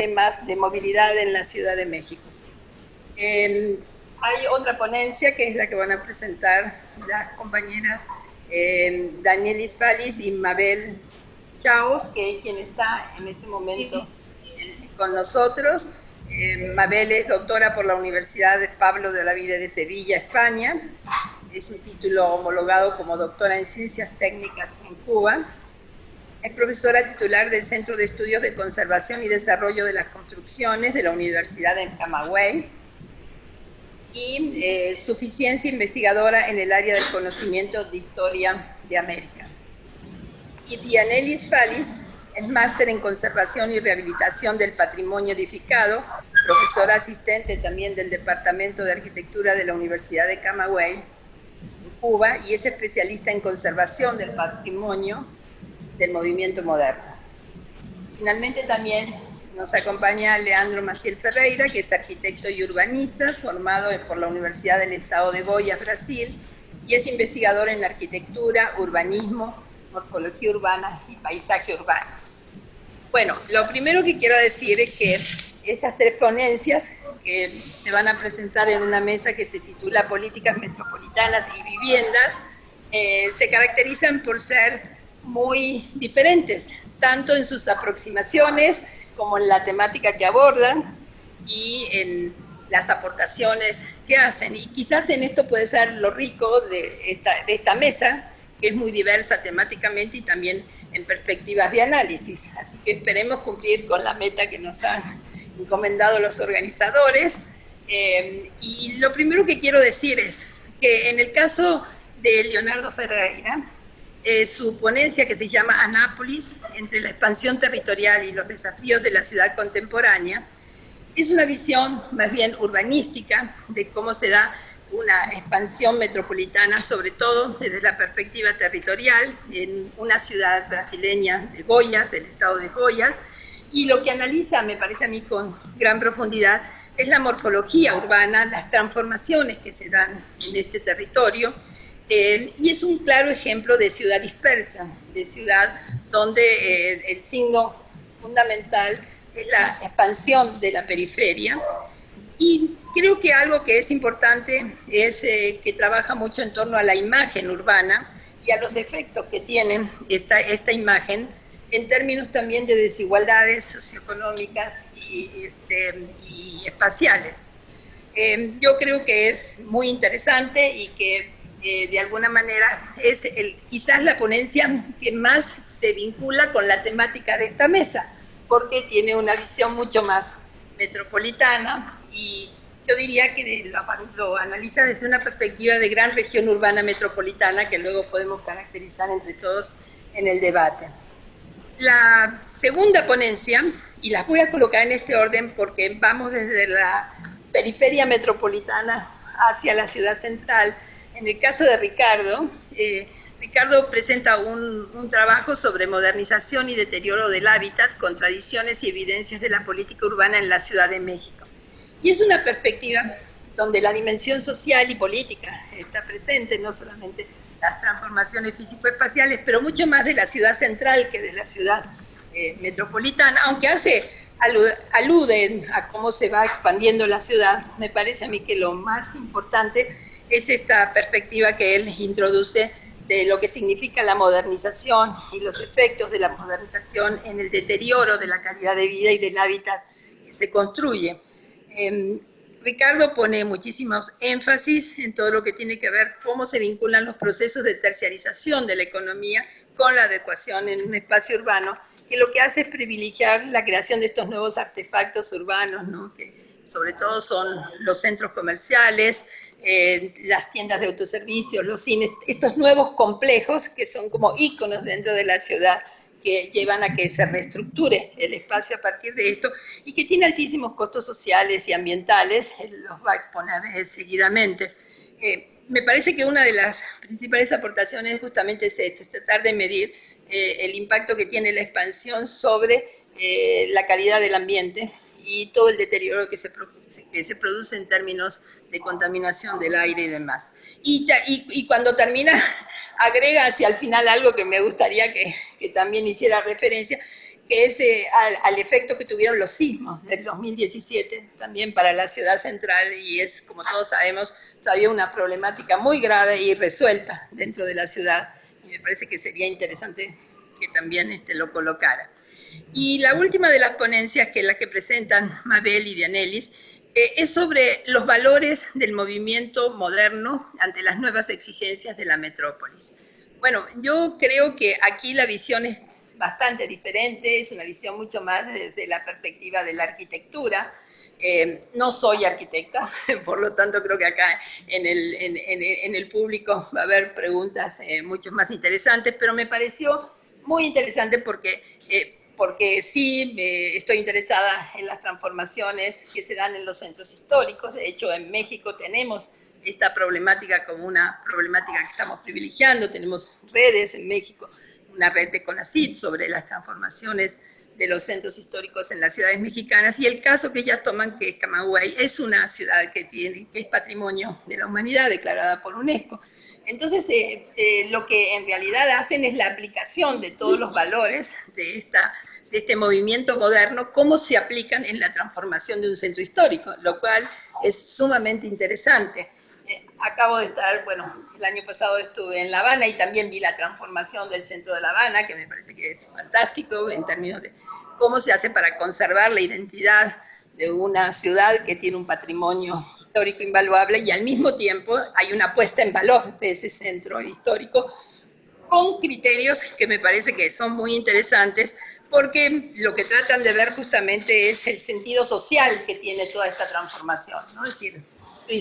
temas de movilidad en la Ciudad de México. Hay otra ponencia que es la que van a presentar las compañeras Danielis Fallis y Mabel Chaos, que es quien está en este momento con nosotros. Mabel es doctora por la Universidad de Pablo de Olavide de Sevilla, España. Es un título homologado como doctora en Ciencias Técnicas en Cuba. Es profesora titular del Centro de Estudios de Conservación y Desarrollo de las Construcciones de la Universidad de Camagüey y suficiencia investigadora en el área del conocimiento de historia de América. Y Danielis Fallis es máster en Conservación y Rehabilitación del Patrimonio Edificado, profesora asistente también del Departamento de Arquitectura de la Universidad de Camagüey, en Cuba, y es especialista en conservación del patrimonio del movimiento moderno. Finalmente también nos acompaña Leandro Maciel Ferreira, que es arquitecto y urbanista, formado por la Universidad del Estado de Goiás, Brasil, y es investigador en arquitectura, urbanismo, morfología urbana y paisaje urbano. Bueno, lo primero que quiero decir es que estas tres ponencias que se van a presentar en una mesa que se titula Políticas Metropolitanas y Viviendas, se caracterizan por ser muy diferentes, tanto en sus aproximaciones como en la temática que abordan y en las aportaciones que hacen. Y quizás en esto puede ser lo rico de esta mesa, que es muy diversa temáticamente y también en perspectivas de análisis. Así que esperemos cumplir con la meta que nos han encomendado los organizadores. Y lo primero que quiero decir es que en el caso de Leonardo Ferreira, su ponencia, que se llama Anápolis, entre la expansión territorial y los desafíos de la ciudad contemporánea, es una visión más bien urbanística de cómo se da una expansión metropolitana, sobre todo desde la perspectiva territorial, en una ciudad brasileña de Goiás, del estado de Goiás, y lo que analiza, me parece a mí con gran profundidad, es la morfología urbana, las transformaciones que se dan en este territorio, y es un claro ejemplo de ciudad dispersa, de ciudad donde el signo fundamental es la expansión de la periferia. Y creo que algo que es importante es que trabaja mucho en torno a la imagen urbana y a los efectos que tiene esta imagen en términos también de desigualdades socioeconómicas y espaciales. Yo creo que es muy interesante y que de alguna manera es quizás la ponencia que más se vincula con la temática de esta mesa, porque tiene una visión mucho más metropolitana y yo diría que lo analiza desde una perspectiva de gran región urbana metropolitana que luego podemos caracterizar entre todos en el debate. La segunda ponencia, y las voy a colocar en este orden porque vamos desde la periferia metropolitana hacia la ciudad central. En el caso de Ricardo, Ricardo presenta un trabajo sobre modernización y deterioro del hábitat, contradicciones y evidencias de la política urbana en la Ciudad de México. Y es una perspectiva donde la dimensión social y política está presente, no solamente las transformaciones físico-espaciales, pero mucho más de la ciudad central que de la ciudad metropolitana, aunque alude a cómo se va expandiendo la ciudad. Me parece a mí que lo más importante es esta perspectiva que él introduce de lo que significa la modernización y los efectos de la modernización en el deterioro de la calidad de vida y del hábitat que se construye. Ricardo pone muchísimos énfasis en todo lo que tiene que ver cómo se vinculan los procesos de terciarización de la economía con la adecuación en un espacio urbano, que lo que hace es privilegiar la creación de estos nuevos artefactos urbanos, ¿no? Que sobre todo son los centros comerciales, las tiendas de autoservicio, los cines, estos nuevos complejos que son como íconos dentro de la ciudad, que llevan a que se reestructure el espacio a partir de esto y que tiene altísimos costos sociales y ambientales, los va a exponer seguidamente. Me parece que una de las principales aportaciones justamente es esto, es tratar de medir el impacto que tiene la expansión sobre la calidad del ambiente y todo el deterioro que se produce en términos de contaminación del aire y demás. Y cuando termina, agrega hacia el final algo que me gustaría que también hiciera referencia, que es al efecto que tuvieron los sismos del 2017 también para la ciudad central, y es, como todos sabemos, todavía una problemática muy grave y resuelta dentro de la ciudad, y me parece que sería interesante que también lo colocara. Y la última de las ponencias, que es la que presentan Mabel y Dianelis, es sobre los valores del movimiento moderno ante las nuevas exigencias de la metrópolis. Bueno, yo creo que aquí la visión es bastante diferente, es una visión mucho más desde la perspectiva de la arquitectura. No soy arquitecta, por lo tanto creo que acá en el público va a haber preguntas mucho más interesantes, pero me pareció muy interesante porque sí estoy interesada en las transformaciones que se dan en los centros históricos. De hecho, en México tenemos esta problemática como una problemática que estamos privilegiando. Tenemos redes en México, una red de CONACYT sobre las transformaciones de los centros históricos en las ciudades mexicanas, y el caso que ellas toman, que es Camagüey, es una ciudad que es patrimonio de la humanidad declarada por UNESCO. Entonces, lo que en realidad hacen es la aplicación de todos los valores de este movimiento moderno, cómo se aplican en la transformación de un centro histórico, lo cual es sumamente interesante. Acabo de estar, bueno, el año pasado estuve en La Habana y también vi la transformación del centro de La Habana, que me parece que es fantástico en términos de cómo se hace para conservar la identidad de una ciudad que tiene un patrimonio histórico invaluable, y al mismo tiempo hay una puesta en valor de ese centro histórico con criterios que me parece que son muy interesantes, porque lo que tratan de ver justamente es el sentido social que tiene toda esta transformación, ¿no? Es decir,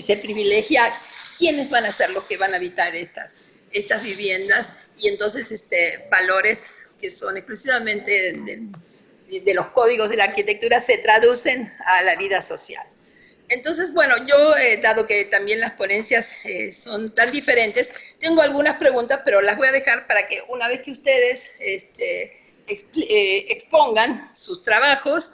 se privilegia quiénes van a ser los que van a habitar estas viviendas, y entonces valores que son exclusivamente de los códigos de la arquitectura se traducen a la vida social. Entonces, bueno, yo, dado que también las ponencias son tan diferentes, tengo algunas preguntas, pero las voy a dejar para que una vez que ustedes expongan sus trabajos,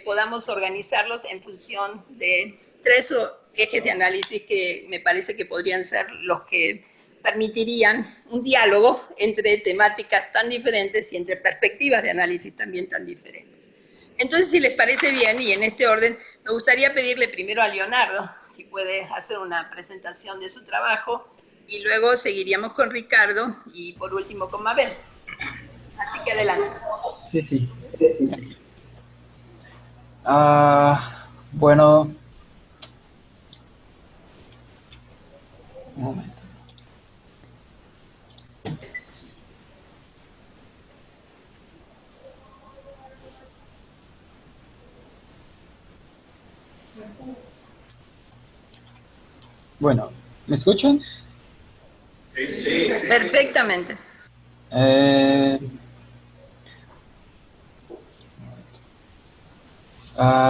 podamos organizarlos en función de 3 ejes de análisis que me parece que podrían ser los que permitirían un diálogo entre temáticas tan diferentes y entre perspectivas de análisis también tan diferentes. Entonces, si les parece bien, y en este orden, me gustaría pedirle primero a Leonardo si puede hacer una presentación de su trabajo, y luego seguiríamos con Ricardo y por último con Mabel. Así que adelante. Sí. Bueno, un momento. Bueno, ¿me escuchan? Sí. Perfectamente.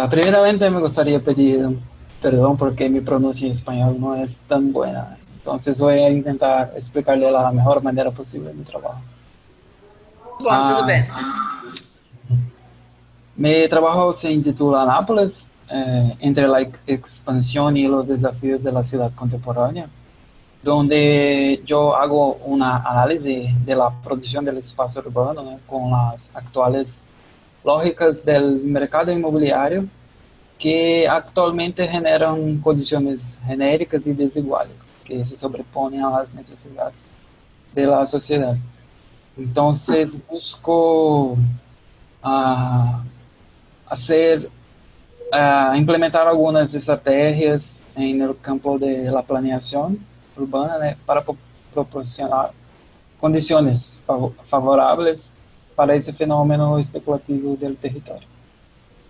Primeramente me gustaría pedir perdón porque mi pronuncia en español no es tan buena. Entonces voy a intentar explicarle de la mejor manera posible mi trabajo. Todo bien. Mi trabajo se intitula Nápoles, entre la expansión y los desafíos de la ciudad contemporánea, donde yo hago una análisis de la producción del espacio urbano, ¿no?, con las actuales lógicas del mercado inmobiliario, que actualmente generan condiciones genéricas y desiguales, que se sobreponen a las necesidades de la sociedad. Entonces busco implementar algunas estrategias en el campo de la planeación urbana, ¿no?, para proporcionar condiciones favorables para ese fenómeno especulativo del territorio.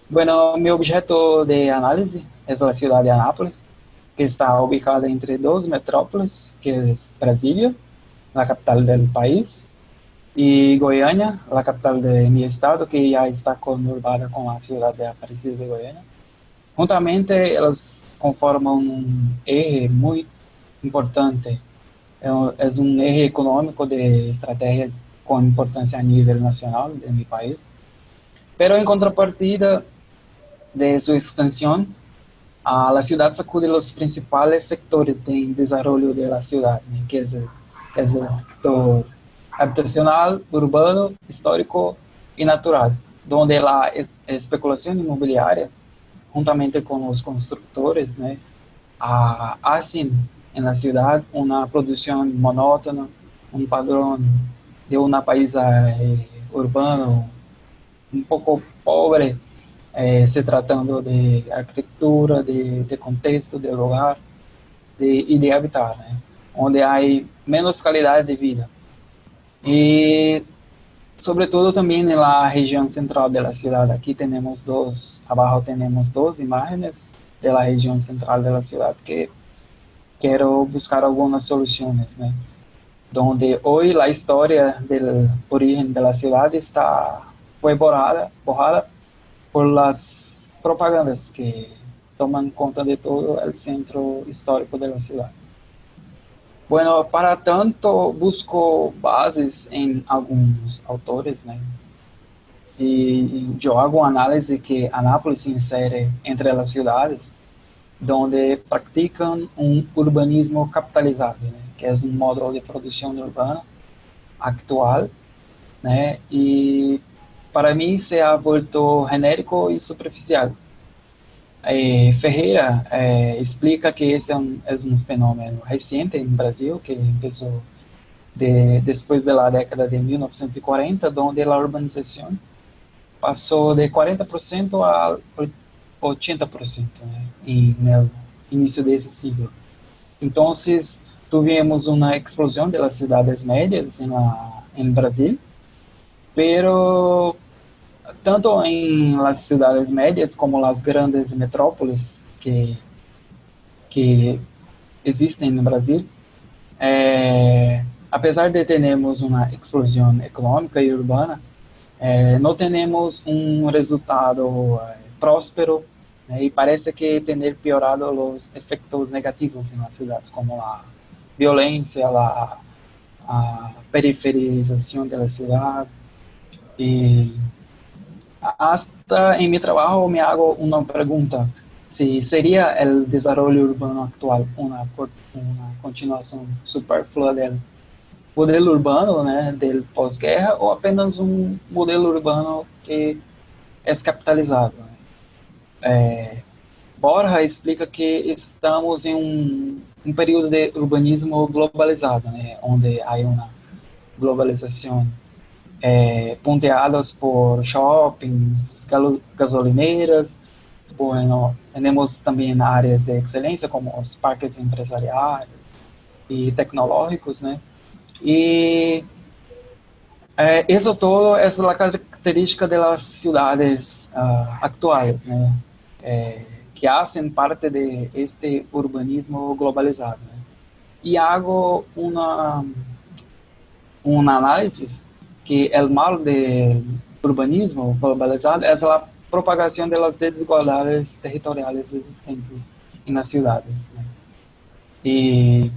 Bueno, mi objeto de análisis es la ciudad de Anápolis, que está ubicada entre 2 metrópolis, que es Brasilia, la capital del país, y Goiânia, la capital de mi estado, que ya está conurbada con la ciudad de Aparecida de Goiânia. Juntamente, ellas conforman un eje muy importante. Es un eje económico de estrategia con importancia a nivel nacional de mi país. Pero en contrapartida de su expansión, la ciudad sacude los principales sectores de desarrollo de la ciudad, ¿no?, que es el sector habitacional, urbano, histórico y natural. donde la especulación inmobiliaria, juntamente con los constructores, né, hacen en la ciudad una producción monótona, un padrón de un paisaje urbano un poco pobre, se tratando de arquitectura, de contexto, de lugar y de habitar, né, onde hay menos calidad de vida. Y sobre todo también en la región central de la ciudad. Aquí tenemos abajo tenemos dos imágenes de la región central de la ciudad que quiero buscar algunas soluciones, ¿no? Donde hoy la historia del origen de la ciudad fue borrada por las propagandas que toman cuenta de todo el centro histórico de la ciudad. Bueno, para tanto, busco bases em alguns autores, né? E eu hago análise que Anápolis se insere entre as cidades onde praticam um urbanismo capitalizado, né? Que é um modelo de produção urbana atual, né? E para mim se ha vuelto genérico e superficial. Ferreira explica que esse é um fenômeno recente no Brasil, que começou depois da década de 1940, onde a urbanização passou de 40% a 80%, né, no início desse siglo. Então, tivemos uma explosão das cidades médias em Brasil, pero tanto em las cidades médias como las grandes metrópoles que existem no Brasil, apesar de termos uma explosão econômica e urbana, não temos um resultado próspero, né, e parece que ter piorado os efeitos negativos nas cidades, como a violência, a periferização da cidade. E hasta en mi trabajo me hago una pregunta, si sería el desarrollo urbano actual una continuación superflua del modelo urbano, né, del pós-guerra, ou apenas um modelo urbano que é capitalizado. Borja explica que estamos em um período de urbanismo globalizado, né, onde há uma globalização ponteadas por shoppings, gasolineiras. Bueno, temos também áreas de excelência como os parques empresariais e tecnológicos, né? E isso todo é a característica das cidades atuais, né? Que fazem parte de este urbanismo globalizado, né? E hago uma análise que o mal do urbanismo globalizado é a propagação das desigualdades territoriais existentes nas cidades, né? E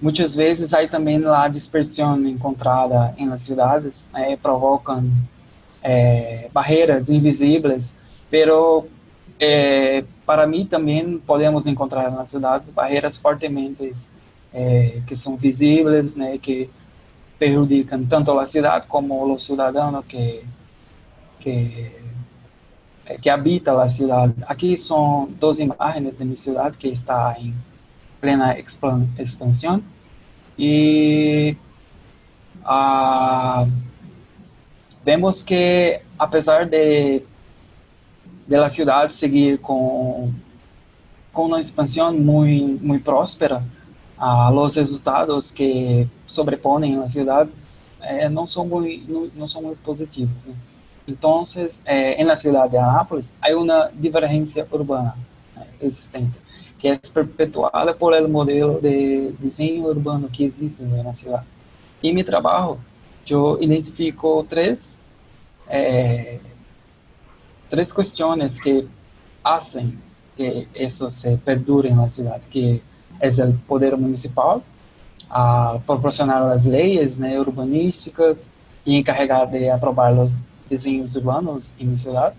muitas vezes há também a dispersão encontrada nas cidades, provocam barreiras invisíveis, pero para mim também podemos encontrar nas cidades barreiras fortemente que são visíveis, né, que perjudicam tanto a cidade como os cidadãos que habitam a cidade. Aqui são duas imagens de minha cidade que está em plena expansão e vemos que apesar de a cidade seguir com uma expansão muito próspera, os resultados que sobrepõem na cidade não são muito positivos, né? Então, na cidade de Anápolis, há uma divergência urbana, né, existente, que é perpetuada por el modelo de desenho urbano que existe na cidade. Em meu trabalho, eu identifico três questões que fazem que isso se perdure na cidade, que é o poder municipal, a proporcionar as leis, né, urbanísticas e encarregar de aprovar os desenhos urbanos em minha cidade,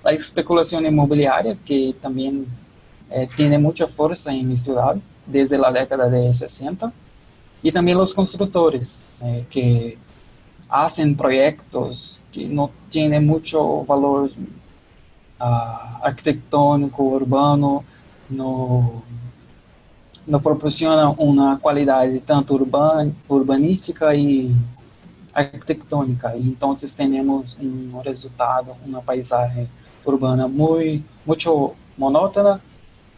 a especulação imobiliária, que também tem muita força em minha cidade, desde a década de 60, e também os construtores, que hacen proyectos que no tienen mucho valor arquitectónico, urbano, no, no proporcionam uma qualidade tanto urbanística e arquitetônica. E então, temos um resultado, uma paisagem urbana muito monótona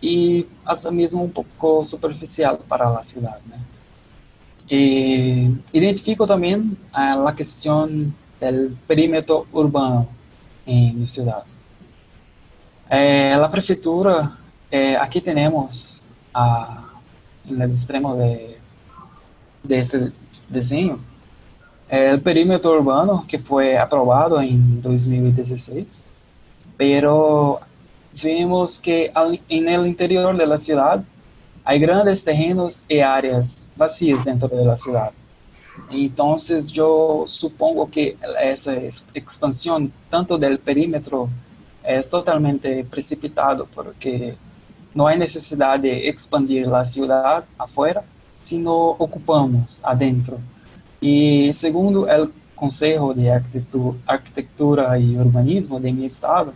e até mesmo um pouco superficial para a cidade, né? E identifico também a questão do perímetro urbano em minha cidade. A prefeitura, aqui temos no extremo desse desenho, o perímetro urbano que foi aprovado em 2016, pero vemos que no interior da cidade há grandes terrenos e áreas vazias dentro da cidade. Então, eu supongo que essa expansão, tanto do perímetro, é totalmente precipitado, porque não há necessidade de expandir a cidade afuera, sino ocupamos adentro. E segundo o Conselho de Arquitetura e Urbanismo de meu estado,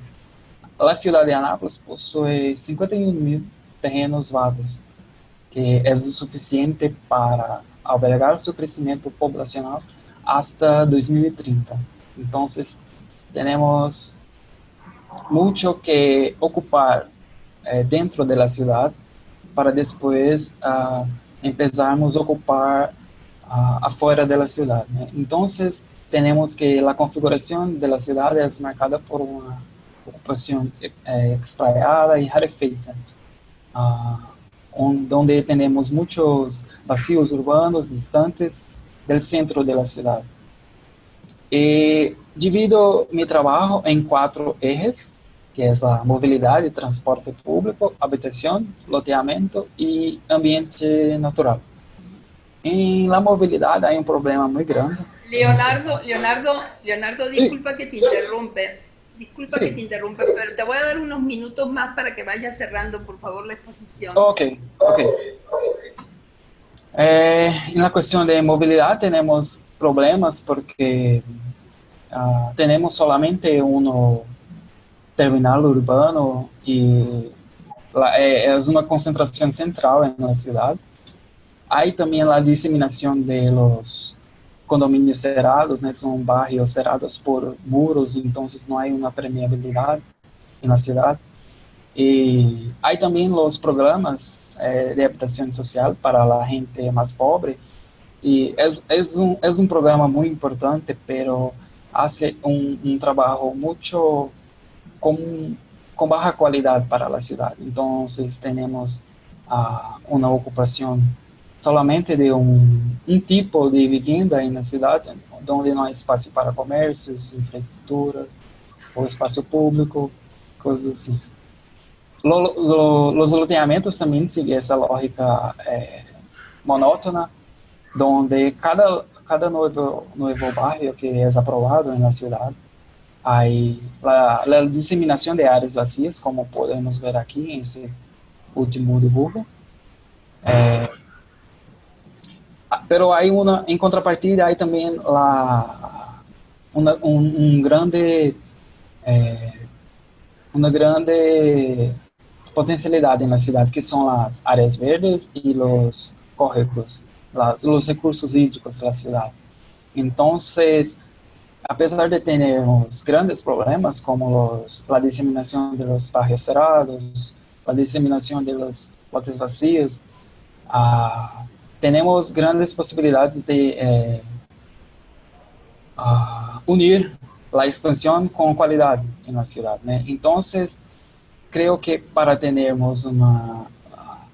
a cidade de Anápolis possui 51.000 terrenos vagos, que é o suficiente para albergar seu crescimento populacional hasta 2030. Então, temos muito que ocupar dentro da cidade para depois empezarmos a ocupar afuera da cidade, né? Então, temos que a configuração da cidade é marcada por uma ocupação espraiada e rarefeita, onde temos muitos vazios urbanos distantes do centro da cidade. E divido meu trabalho em 4 ejes, que é a mobilidade, transporte público, habitação, loteamento e ambiente natural. En la movilidad hay un problema muy grande. Leonardo, disculpa sí. Que te interrumpe. Disculpa sí. Que te interrumpa, pero te voy a dar unos minutos más para que vayas cerrando, por favor, la exposición. Ok. En la cuestión de movilidad tenemos problemas porque tenemos solamente un terminal urbano y es una concentración central en la ciudad. Hay también la diseminación de los condominios cerrados, ¿no? Son barrios cerrados por muros, entonces no hay una permeabilidad en la ciudad. Y hay también los programas de habitación social para la gente más pobre. Y es un programa muy importante, pero hace un trabajo mucho con baja calidad para la ciudad. Entonces tenemos una ocupación solamente de um tipo de vivienda na cidade, onde não há espaço para comércios, infraestruturas, ou espaço público, coisas assim. Os loteamentos também seguem essa lógica monótona, onde cada novo barrio que é aprovado na cidade, aí a disseminação de áreas vazias, como podemos ver aqui nesse último dibujo. Pero hay en contrapartida hay también una grande potencialidad en la ciudad, que son las áreas verdes y los córregos, los recursos hídricos de la ciudad. Entonces, a pesar de tener grandes problemas como la diseminación de los barrios cerrados, la diseminación de los lotes vacíos, tenemos grandes posibilidades de unir la expansión con calidad en la ciudad, ¿no? Entonces, creo que para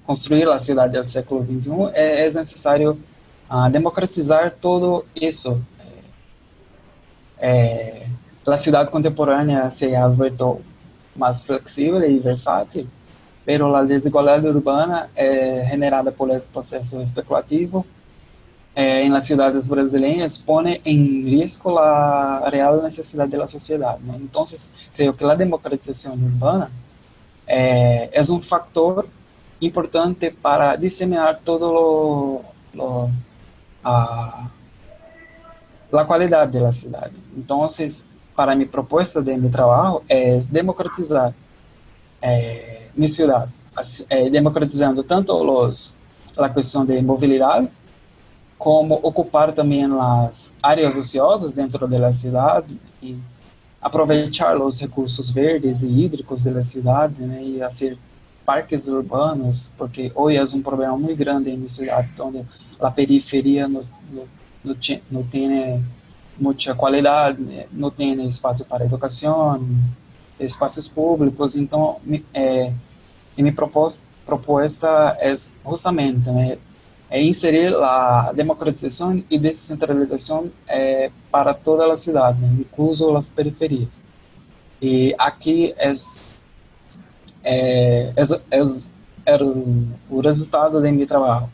construir la ciudad del século XXI es necesario democratizar todo eso. La ciudad contemporánea se ha vuelto más flexible y versátil, pero la desigualdad urbana generada por el proceso especulativo en las ciudades brasileñas pone en riesgo la real necesidad de la sociedad, ¿no? Entonces, creo que la democratización urbana es un factor importante para diseminar todo la calidad de la ciudad. Entonces, para mi propuesta de mi trabajo es democratizar mi ciudad, democratizando tanto la cuestión de movilidad, como ocupar también las áreas ociosas dentro de la ciudad y aprovechar los recursos verdes y hídricos de la ciudad, ¿no? Y hacer parques urbanos, porque hoy es un problema muy grande en mi ciudad, donde la periferia no tiene mucha calidad, no tiene espacio para educación, espacios públicos. Entonces, mi propuesta es justamente, ¿no?, inserir la democratización y descentralización para toda la ciudad, ¿no?, incluso las periferias. Y aquí es el resultado de mi trabajo.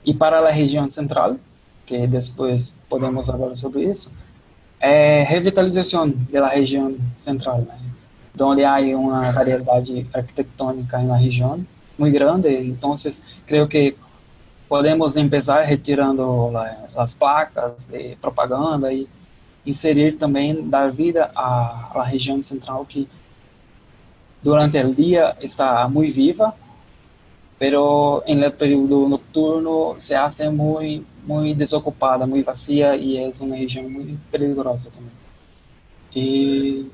Y para la región central, que después podemos hablar sobre eso, revitalización de la región central, ¿no?, donde hay una variedad arquitectónica en la región muy grande. Entonces, creo que podemos empezar retirando las placas de propaganda y inserir também, dar vida à região central, que durante o dia está muito viva, pero en el período nocturno se hace muy desocupada, muy vacía, y es una región muy peligrosa también. Y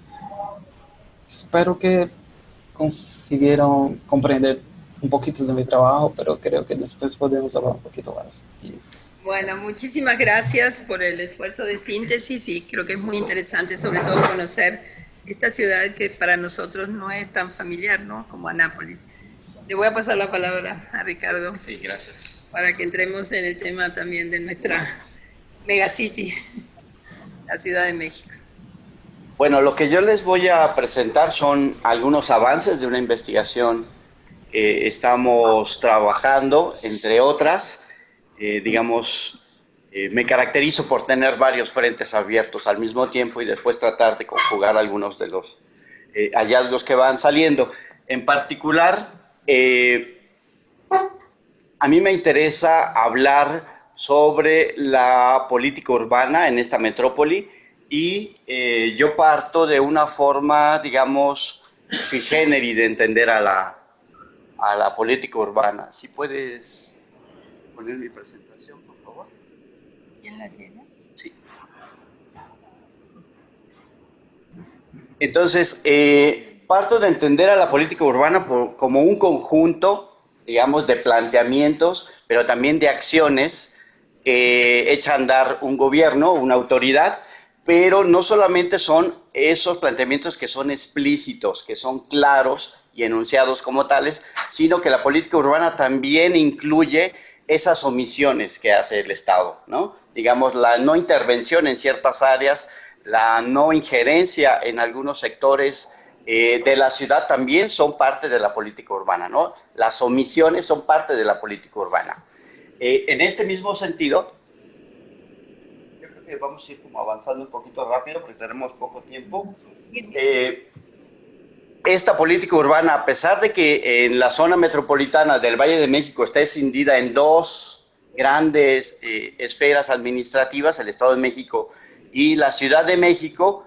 espero que consiguieron comprender un poquito de mi trabajo, pero creo que después podemos hablar un poquito más. Bueno, muchísimas gracias por el esfuerzo de síntesis, y creo que es muy interesante, sobre todo, conocer esta ciudad que para nosotros no es tan familiar, ¿no?, como Anápolis. Le voy a pasar la palabra a Ricardo. Sí, gracias. Para que entremos en el tema también de nuestra megacity, la Ciudad de México. Bueno, lo que yo les voy a presentar son algunos avances de una investigación que estamos trabajando, entre otras. Me caracterizo por tener varios frentes abiertos al mismo tiempo y después tratar de conjugar algunos de los hallazgos que van saliendo. En particular, a mí me interesa hablar sobre la política urbana en esta metrópoli, y yo parto de una forma, digamos, sui generis de entender a la política urbana. Si puedes poner mi presentación, por favor. ¿Quién la tiene? Sí. Entonces, parto de entender a la política urbana como un conjunto, digamos, de planteamientos, pero también de acciones que echa a andar un gobierno, una autoridad, pero no solamente son esos planteamientos que son explícitos, que son claros y enunciados como tales, sino que la política urbana también incluye esas omisiones que hace el Estado, ¿no? Digamos, la no intervención en ciertas áreas, la no injerencia en algunos sectores de la ciudad también son parte de la política urbana, ¿no? Las omisiones son parte de la política urbana. En este mismo sentido, yo creo que vamos a ir como avanzando un poquito rápido porque tenemos poco tiempo. Esta política urbana, a pesar de que en la zona metropolitana del Valle de México está escindida en dos grandes esferas administrativas, el Estado de México y la Ciudad de México,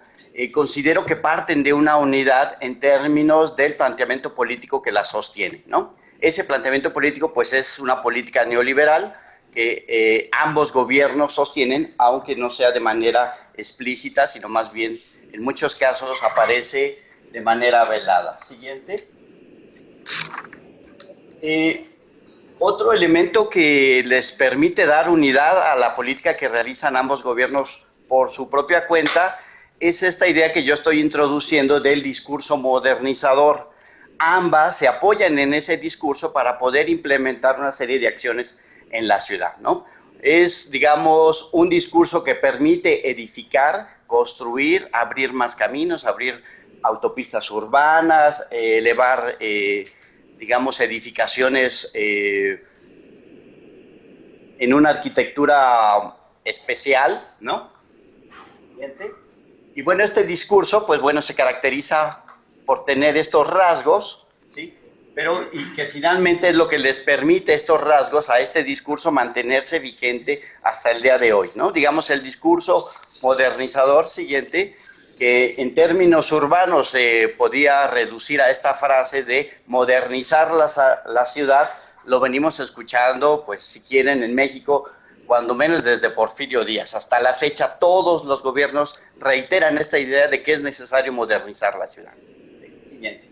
considero que parten de una unidad en términos del planteamiento político que la sostiene, ¿no? Ese planteamiento político, pues, es una política neoliberal que ambos gobiernos sostienen, aunque no sea de manera explícita, sino más bien, en muchos casos, aparece de manera velada. Siguiente. Otro elemento que les permite dar unidad a la política que realizan ambos gobiernos por su propia cuenta es esta idea que yo estoy introduciendo del discurso modernizador. Ambas se apoyan en ese discurso para poder implementar una serie de acciones en la ciudad, ¿no? Es, digamos, un discurso que permite edificar, construir, abrir más caminos, abrir autopistas urbanas, elevar, digamos, edificaciones en una arquitectura especial, ¿no? Y bueno, este discurso, pues bueno, se caracteriza por tener estos rasgos, ¿sí? Pero, y que finalmente es lo que les permite estos rasgos a este discurso mantenerse vigente hasta el día de hoy, ¿no? Digamos, el discurso modernizador, siguiente, que en términos urbanos se podía reducir a esta frase de modernizar la ciudad. Lo venimos escuchando, pues si quieren, en México, cuando menos desde Porfirio Díaz. Hasta la fecha, todos los gobiernos reiteran esta idea de que es necesario modernizar la ciudad. Siguiente.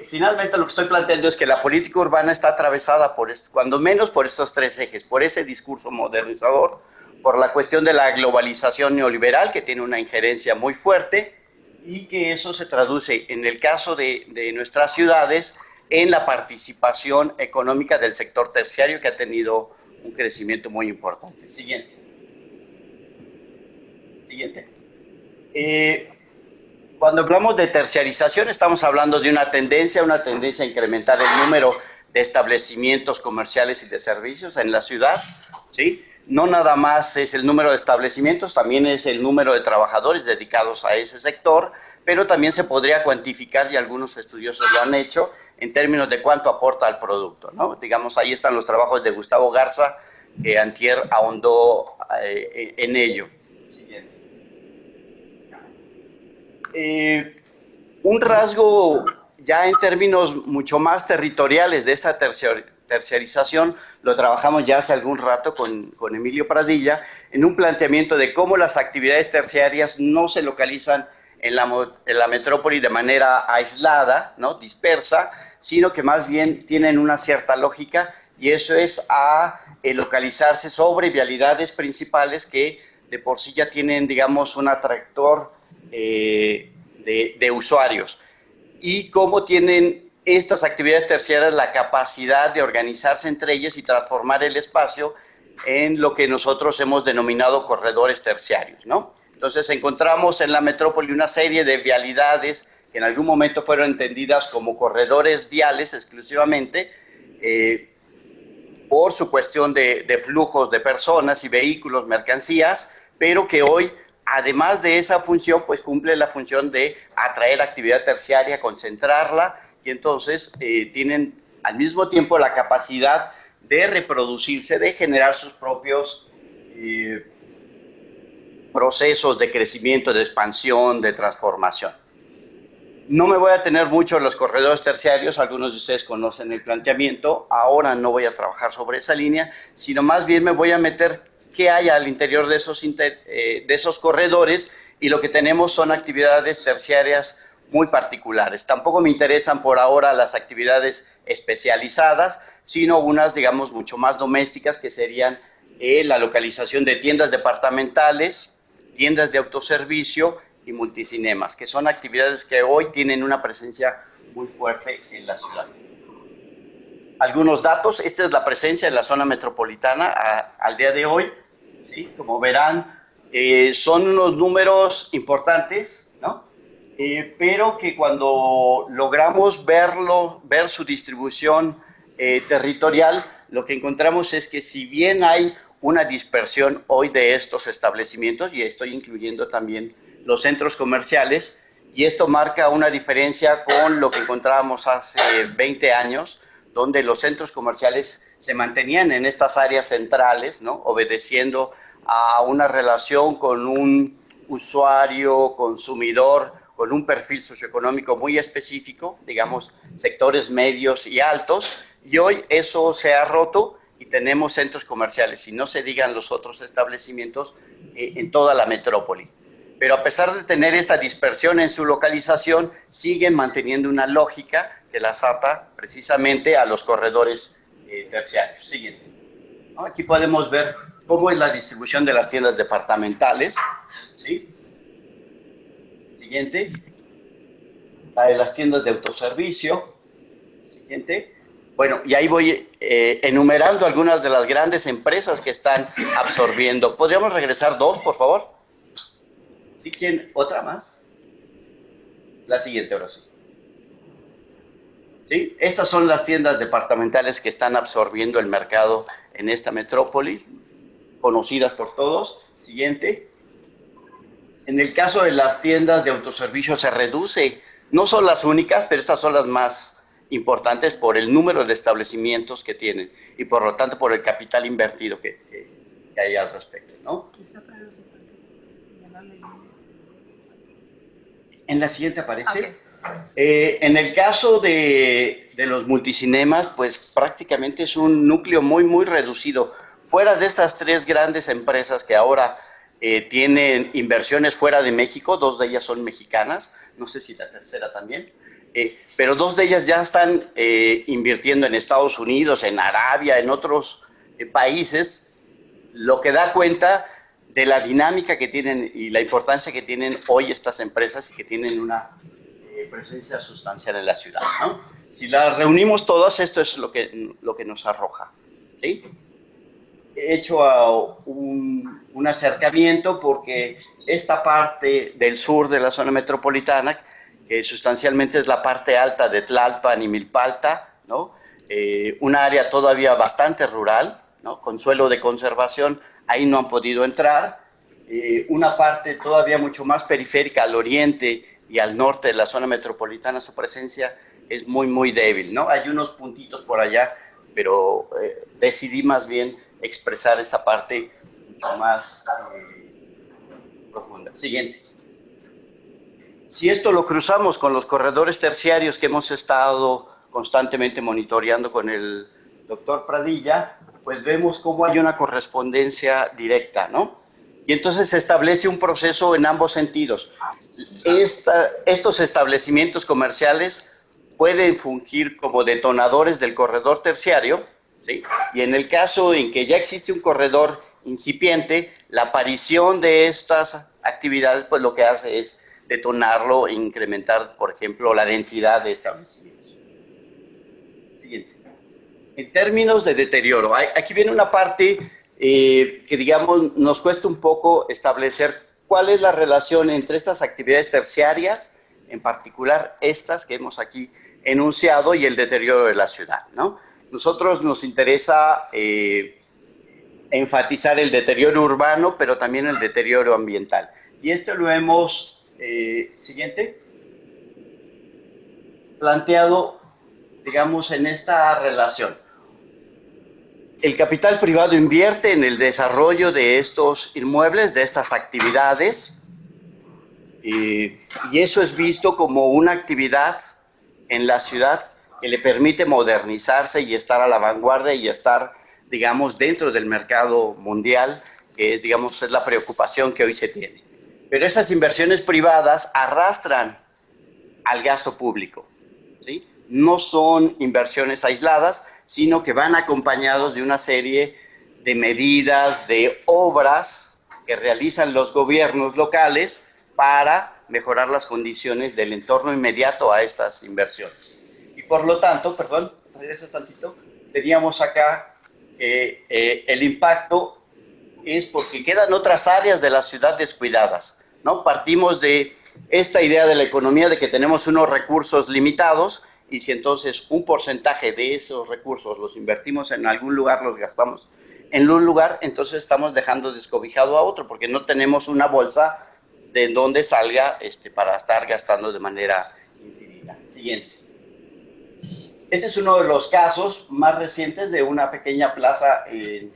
Finalmente, lo que estoy planteando es que la política urbana está atravesada, cuando menos, por estos tres ejes, por ese discurso modernizador, por la cuestión de la globalización neoliberal, que tiene una injerencia muy fuerte, y que eso se traduce, en el caso de nuestras ciudades, en la participación económica del sector terciario, que ha tenido un crecimiento muy importante. Siguiente. Cuando hablamos de terciarización, estamos hablando de una tendencia a incrementar el número de establecimientos comerciales y de servicios en la ciudad, ¿sí? No nada más es el número de establecimientos, también es el número de trabajadores dedicados a ese sector, pero también se podría cuantificar, y algunos estudiosos lo han hecho, en términos de cuánto aporta al producto, ¿no? Digamos, ahí están los trabajos de Gustavo Garza, que antier ahondó en ello. Un rasgo ya en términos mucho más territoriales de esta terciarización, lo trabajamos ya hace algún rato con Emilio Pradilla, en un planteamiento de cómo las actividades terciarias no se localizan en la metrópoli de manera aislada, ¿no? Dispersa, sino que más bien tienen una cierta lógica, y eso es localizarse sobre vialidades principales que de por sí ya tienen, digamos, un atractor de usuarios, y cómo tienen estas actividades terciarias la capacidad de organizarse entre ellas y transformar el espacio en lo que nosotros hemos denominado corredores terciarios, ¿no? Entonces encontramos en la metrópoli una serie de vialidades que en algún momento fueron entendidas como corredores viales exclusivamente, por su cuestión de flujos de personas y vehículos, mercancías, pero que hoy, además de esa función, pues cumple la función de atraer actividad terciaria, concentrarla, y entonces tienen al mismo tiempo la capacidad de reproducirse, de generar sus propios procesos de crecimiento, de expansión, de transformación. No me voy a tener mucho en los corredores terciarios, algunos de ustedes conocen el planteamiento, ahora no voy a trabajar sobre esa línea, sino más bien me voy a meter qué hay al interior de esos corredores, y lo que tenemos son actividades terciarias muy particulares. Tampoco me interesan por ahora las actividades especializadas, sino unas, digamos, mucho más domésticas, que serían la localización de tiendas departamentales, tiendas de autoservicio y multicinemas, que son actividades que hoy tienen una presencia muy fuerte en la ciudad. Algunos datos: esta es la presencia en la zona metropolitana al día de hoy, ¿sí? Como verán, son unos números importantes, ¿no? Pero que cuando logramos ver su distribución territorial, lo que encontramos es que si bien hay una dispersión hoy de estos establecimientos, y estoy incluyendo también los centros comerciales, y esto marca una diferencia con lo que encontrábamos hace 20 años, donde los centros comerciales se mantenían en estas áreas centrales, ¿no? Obedeciendo a una relación con un usuario, consumidor, con un perfil socioeconómico muy específico, digamos, sectores medios y altos, y hoy eso se ha roto y tenemos centros comerciales, y no se digan los otros establecimientos en toda la metrópoli. Pero a pesar de tener esta dispersión en su localización, siguen manteniendo una lógica que las ata precisamente a los corredores terciarios. Siguiente. ¿No? Aquí podemos ver cómo es la distribución de las tiendas departamentales, ¿sí? Siguiente. La de las tiendas de autoservicio. Siguiente. Bueno, y ahí voy enumerando algunas de las grandes empresas que están absorbiendo. ¿Podríamos regresar dos, por favor? ¿Sí? ¿Quién? ¿Otra más? La siguiente, ahora sí. ¿Sí? Estas son las tiendas departamentales que están absorbiendo el mercado en esta metrópoli, conocidas por todos. Siguiente. En el caso de las tiendas de autoservicio se reduce, no son las únicas, pero estas son las más importantes por el número de establecimientos que tienen y por lo tanto por el capital invertido que hay al respecto, ¿no? En la siguiente aparece. Okay. En el caso de los multicinemas, pues prácticamente es un núcleo muy reducido. Fuera de estas tres grandes empresas que ahora tienen inversiones fuera de México, dos de ellas son mexicanas, no sé si la tercera también, pero dos de ellas ya están invirtiendo en Estados Unidos, en Arabia, en otros países, lo que da cuenta de la dinámica que tienen y la importancia que tienen hoy estas empresas y que tienen una presencia sustancial en la ciudad, ¿no? Si las reunimos todas, esto es lo que nos arroja, ¿sí? He hecho un acercamiento porque esta parte del sur de la zona metropolitana, que sustancialmente es la parte alta de Tlalpan y Milpalta, ¿no? Un área todavía bastante rural, ¿no? Con suelo de conservación, ahí no han podido entrar. Una parte todavía mucho más periférica al oriente y al norte de la zona metropolitana, su presencia es muy débil, ¿no? Hay unos puntitos por allá, pero decidí más bien expresar esta parte mucho más profunda. Siguiente. Si esto lo cruzamos con los corredores terciarios que hemos estado constantemente monitoreando con el doctor Pradilla, pues vemos cómo hay una correspondencia directa, ¿no? Y entonces se establece un proceso en ambos sentidos. Estos establecimientos comerciales pueden fungir como detonadores del corredor terciario, ¿sí? Y en el caso en que ya existe un corredor incipiente, la aparición de estas actividades, pues lo que hace es detonarlo e incrementar, por ejemplo, la densidad de establecimientos. Siguiente. En términos de deterioro, aquí viene una parte que, digamos, nos cuesta un poco establecer cuál es la relación entre estas actividades terciarias, en particular estas que hemos aquí enunciado, y el deterioro de la ciudad, ¿no? Nosotros nos interesa enfatizar el deterioro urbano, pero también el deterioro ambiental. Y esto lo hemos, siguiente, planteado, digamos, en esta relación. El capital privado invierte en el desarrollo de estos inmuebles, de estas actividades, y eso es visto como una actividad en la ciudad que le permite modernizarse y estar a la vanguardia y estar, digamos, dentro del mercado mundial, que es, digamos, es la preocupación que hoy se tiene. Pero esas inversiones privadas arrastran al gasto público, ¿sí? No son inversiones aisladas, sino que van acompañados de una serie de medidas, de obras que realizan los gobiernos locales para mejorar las condiciones del entorno inmediato a estas inversiones. Y por lo tanto, perdón, regresa tantito, teníamos acá el impacto es porque quedan otras áreas de la ciudad descuidadas, ¿no? Partimos de esta idea de la economía de que tenemos unos recursos limitados, y si entonces un porcentaje de esos recursos los invertimos en algún lugar, los gastamos en un lugar, entonces estamos dejando descobijado a otro, porque no tenemos una bolsa de donde salga para estar gastando de manera infinita. Siguiente. Este es uno de los casos más recientes de una pequeña plaza en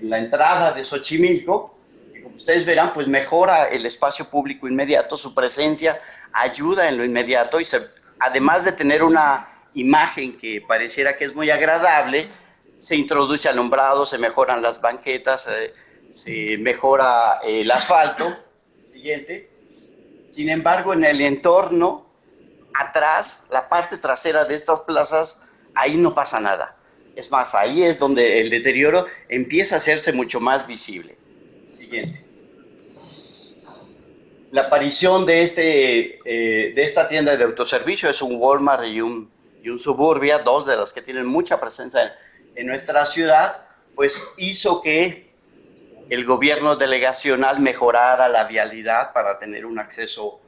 la entrada de Xochimilco, que como ustedes verán, pues mejora el espacio público inmediato, su presencia ayuda en lo inmediato y además de tener una imagen que pareciera que es muy agradable, se introduce alumbrado, se mejoran las banquetas, se mejora el asfalto. Siguiente. Sin embargo, en el entorno, atrás, la parte trasera de estas plazas, ahí no pasa nada. Es más, ahí es donde el deterioro empieza a hacerse mucho más visible. Siguiente. La aparición de esta tienda de autoservicio es un Walmart y un Suburbia, dos de los que tienen mucha presencia en nuestra ciudad, pues hizo que el gobierno delegacional mejorara la vialidad para tener un acceso,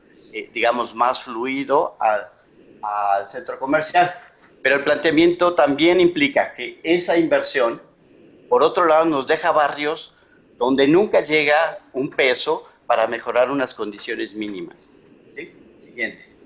digamos, más fluido al centro comercial. Pero el planteamiento también implica que esa inversión, por otro lado, nos deja barrios donde nunca llega un peso para mejorar unas condiciones mínimas. ¿Sí? Siguiente.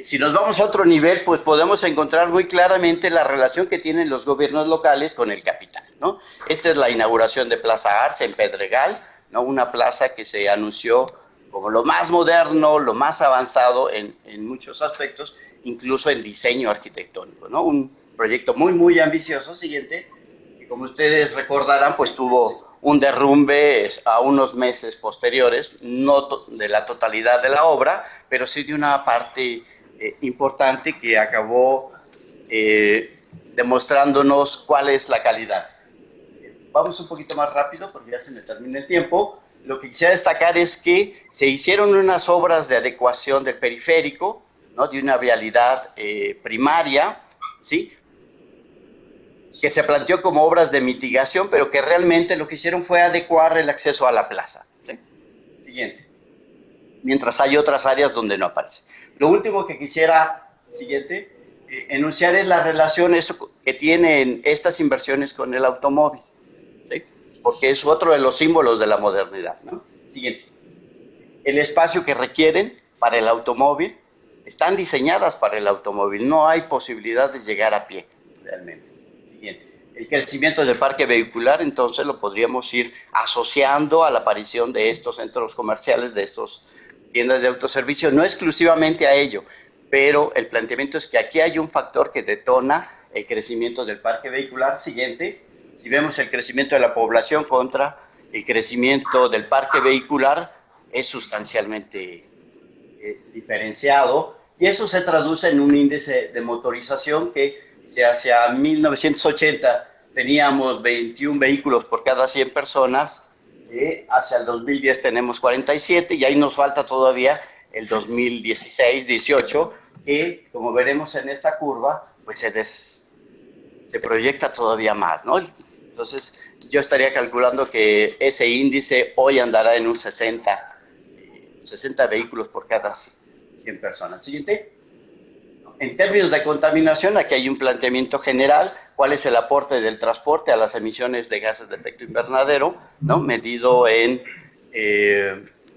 Si nos vamos a otro nivel, pues podemos encontrar muy claramente la relación que tienen los gobiernos locales con el capital, ¿no? Esta es la inauguración de Plaza Arce en Pedregal, ¿no? Una plaza que se anunció como lo más moderno, lo más avanzado en muchos aspectos, incluso en diseño arquitectónico, ¿no? Un proyecto muy, muy ambicioso, siguiente, que como ustedes recordarán, pues tuvo un derrumbe a unos meses posteriores, no de la totalidad de la obra, pero sí de una parte importante que acabó demostrándonos cuál es la calidad. Vamos un poquito más rápido porque ya se me termina el tiempo. Lo que quisiera destacar es que se hicieron unas obras de adecuación del periférico, ¿no? De una vialidad primaria, ¿sí? Que se planteó como obras de mitigación, pero que realmente lo que hicieron fue adecuar el acceso a la plaza, ¿sí? Siguiente. Mientras hay otras áreas donde no aparece. Lo último que quisiera, siguiente, enunciar es la relación que tienen estas inversiones con el automóvil, ¿sí? Porque es otro de los símbolos de la modernidad, ¿no? Siguiente. El espacio que requieren para el automóvil, están diseñadas para el automóvil, no hay posibilidad de llegar a pie, realmente. Siguiente. El crecimiento del parque vehicular, entonces lo podríamos ir asociando a la aparición de estos centros comerciales, de estos tiendas de autoservicio, no exclusivamente a ello, pero el planteamiento es que aquí hay un factor que detona el crecimiento del parque vehicular. Siguiente. Si vemos el crecimiento de la población contra el crecimiento del parque vehicular, es sustancialmente diferenciado, y eso se traduce en un índice de motorización que si hacia 1980 teníamos 21 vehículos por cada 100 personas, hacia el 2010 tenemos 47, y ahí nos falta todavía el 2016-18, que como veremos en esta curva, pues se proyecta todavía más, ¿no? Entonces yo estaría calculando que ese índice hoy andará en un 60 vehículos por cada 100 personas. Siguiente. En términos de contaminación, aquí hay un planteamiento general, cuál es el aporte del transporte a las emisiones de gases de efecto invernadero, ¿no? Medido en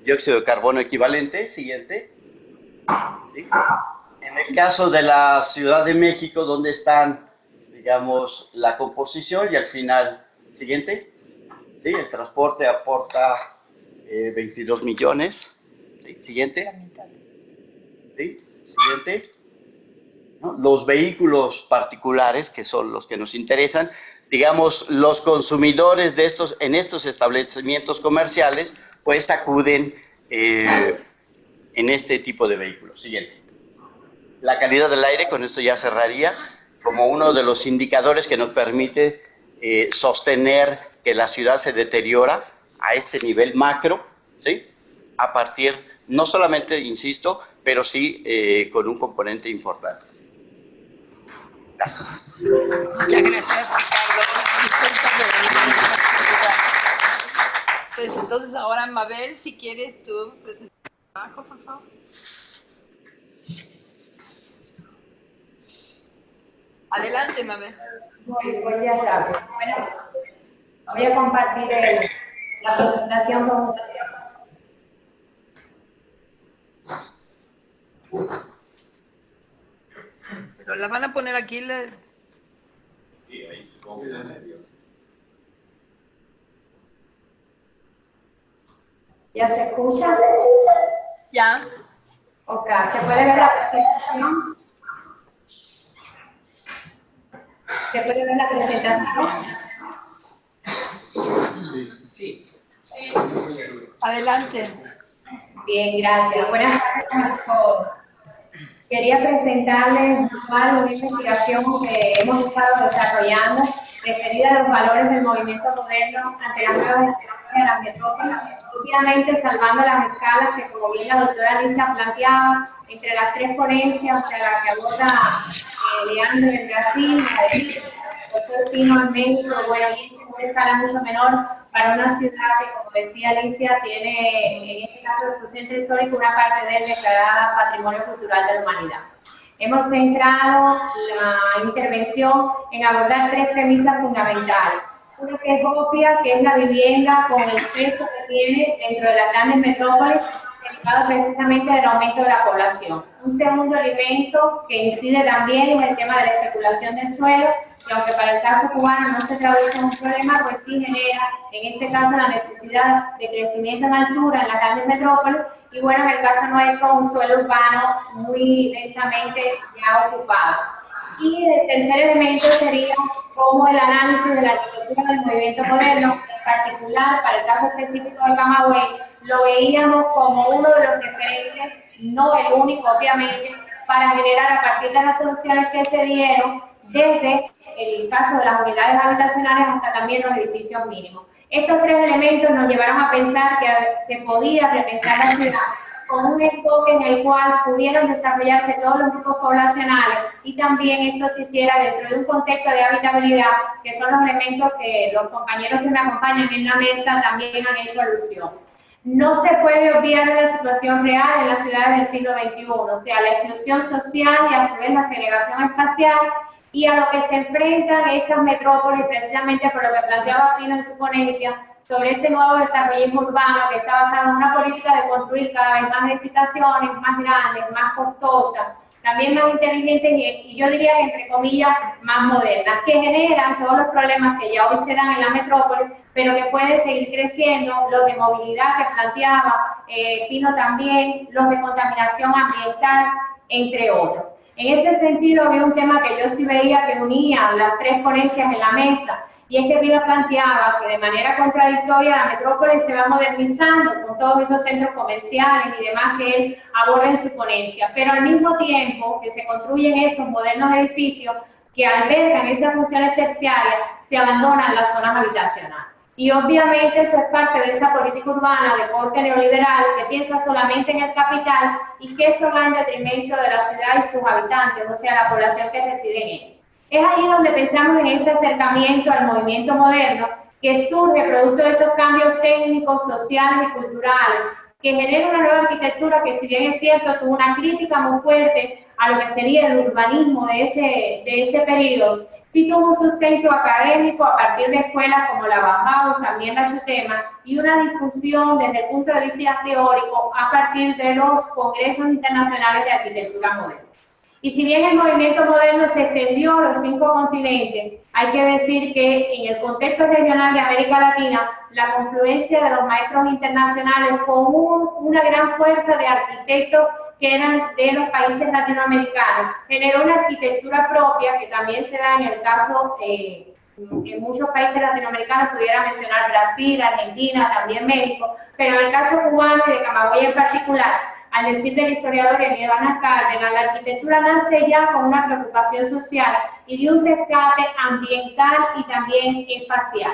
dióxido de carbono equivalente. Siguiente. ¿Sí? En el caso de la Ciudad de México, ¿dónde están, digamos, la composición? Y al final, siguiente. ¿Sí? El transporte aporta 22 millones. ¿Sí? Siguiente. ¿Sí? Siguiente. ¿No? Los vehículos particulares, que son los que nos interesan, digamos, los consumidores de en estos establecimientos comerciales, pues acuden en este tipo de vehículos. Siguiente. La calidad del aire, con esto ya cerraría, como uno de los indicadores que nos permite sostener que la ciudad se deteriora a este nivel macro, ¿sí? A partir, no solamente, insisto, pero sí con un componente importante. Gracias. Muchas gracias, Ricardo. Pues entonces ahora, Mabel, si quieres tú presentar tu trabajo, por favor. Adelante, Mabel. Voy a rápido. Bueno, voy a compartir la presentación con ustedes. Pero la van a poner aquí. Sí, ahí, supongo que en medio. ¿Ya se escucha? Ya. Ok, ¿se puede ver la presentación? ¿Se puede ver la presentación? Sí. Adelante. Bien, gracias. Buenas tardes a todos. Quería presentarles una investigación que hemos estado desarrollando referida a los valores del movimiento moderno ante las nuevas necesidades de las metrópolis, obviamente salvando las escalas que, como bien la doctora Alicia planteaba, entre las tres ponencias, o sea, la que aborda Leandro en Brasil, la de el doctor Pino en México, bueno, y en una escala mucho menor para una ciudad que, como decía Alicia, tiene, en este caso de su centro histórico, una parte de él declarada Patrimonio Cultural de la Humanidad. Hemos centrado la intervención en abordar tres premisas fundamentales. Una que es obvia, que es la vivienda con el peso que tiene dentro de las grandes metrópolis, derivado precisamente del aumento de la población. Un segundo elemento que incide también es el tema de la especulación del suelo, que aunque para el caso cubano no se traduce en un problema, pues sí genera, en este caso, la necesidad de crecimiento en altura en las grandes metrópolis, y bueno, en el caso nuestro, un suelo urbano muy densamente ya ocupado. Y el tercer elemento sería cómo el análisis de la arquitectura del movimiento moderno, en particular para el caso específico de Camagüey, lo veíamos como uno de los referentes, no el único obviamente, para generar a partir de las soluciones que se dieron, desde el caso de las unidades habitacionales hasta también los edificios mínimos. Estos tres elementos nos llevaron a pensar que se podía repensar la ciudad con un enfoque en el cual pudieran desarrollarse todos los grupos poblacionales y también esto se hiciera dentro de un contexto de habitabilidad, que son los elementos que los compañeros que me acompañan en la mesa también han hecho alusión. No se puede obviar la situación real en las ciudades del siglo XXI, o sea, la exclusión social y a su vez la segregación espacial, y a lo que se enfrentan estas metrópolis, precisamente por lo que planteaba Pino en su ponencia, sobre ese nuevo desarrollismo urbano que está basado en una política de construir cada vez más edificaciones, más grandes, más costosas, también más inteligentes y yo diría que entre comillas más modernas, que generan todos los problemas que ya hoy se dan en la metrópoli, pero que pueden seguir creciendo, los de movilidad que planteaba Pino también, los de contaminación ambiental, entre otros. En ese sentido, había un tema que yo sí veía que unía las tres ponencias en la mesa, y es que Pino planteaba que de manera contradictoria la metrópoli se va modernizando con todos esos centros comerciales y demás que él aborda en su ponencia, pero al mismo tiempo que se construyen esos modernos edificios que albergan esas funciones terciarias, se abandonan las zonas habitacionales. Y obviamente eso es parte de esa política urbana de corte neoliberal que piensa solamente en el capital y que eso va en detrimento de la ciudad y sus habitantes, o sea, la población que reside en ella. Es ahí donde pensamos en ese acercamiento al movimiento moderno que surge producto de esos cambios técnicos, sociales y culturales, que genera una nueva arquitectura que, si bien es cierto, tuvo una crítica muy fuerte a lo que sería el urbanismo de ese periodo, sí tuvo un sustento académico a partir de escuelas como la Bauhaus, también la Xutema, y una difusión desde el punto de vista teórico a partir de los congresos internacionales de arquitectura moderna. Y si bien el movimiento moderno se extendió a los 5 continentes, hay que decir que en el contexto regional de América Latina, la confluencia de los maestros internacionales con una gran fuerza de arquitectos que eran de los países latinoamericanos, generó una arquitectura propia que también se da en el caso en muchos países latinoamericanos, pudiera mencionar Brasil, Argentina, también México, pero en el caso cubano y de Camagüey en particular, al decir del historiador Ivana Cárdenas, la arquitectura nace ya con una preocupación social y de un rescate ambiental y también espacial.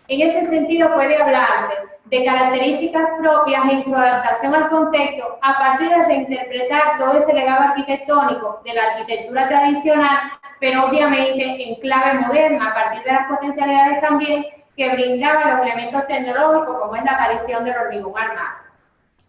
En ese sentido puede hablarse de características propias en su adaptación al contexto a partir de reinterpretar todo ese legado arquitectónico de la arquitectura tradicional, pero obviamente en clave moderna, a partir de las potencialidades también que brindaban los elementos tecnológicos, como es la aparición del hormigón armado.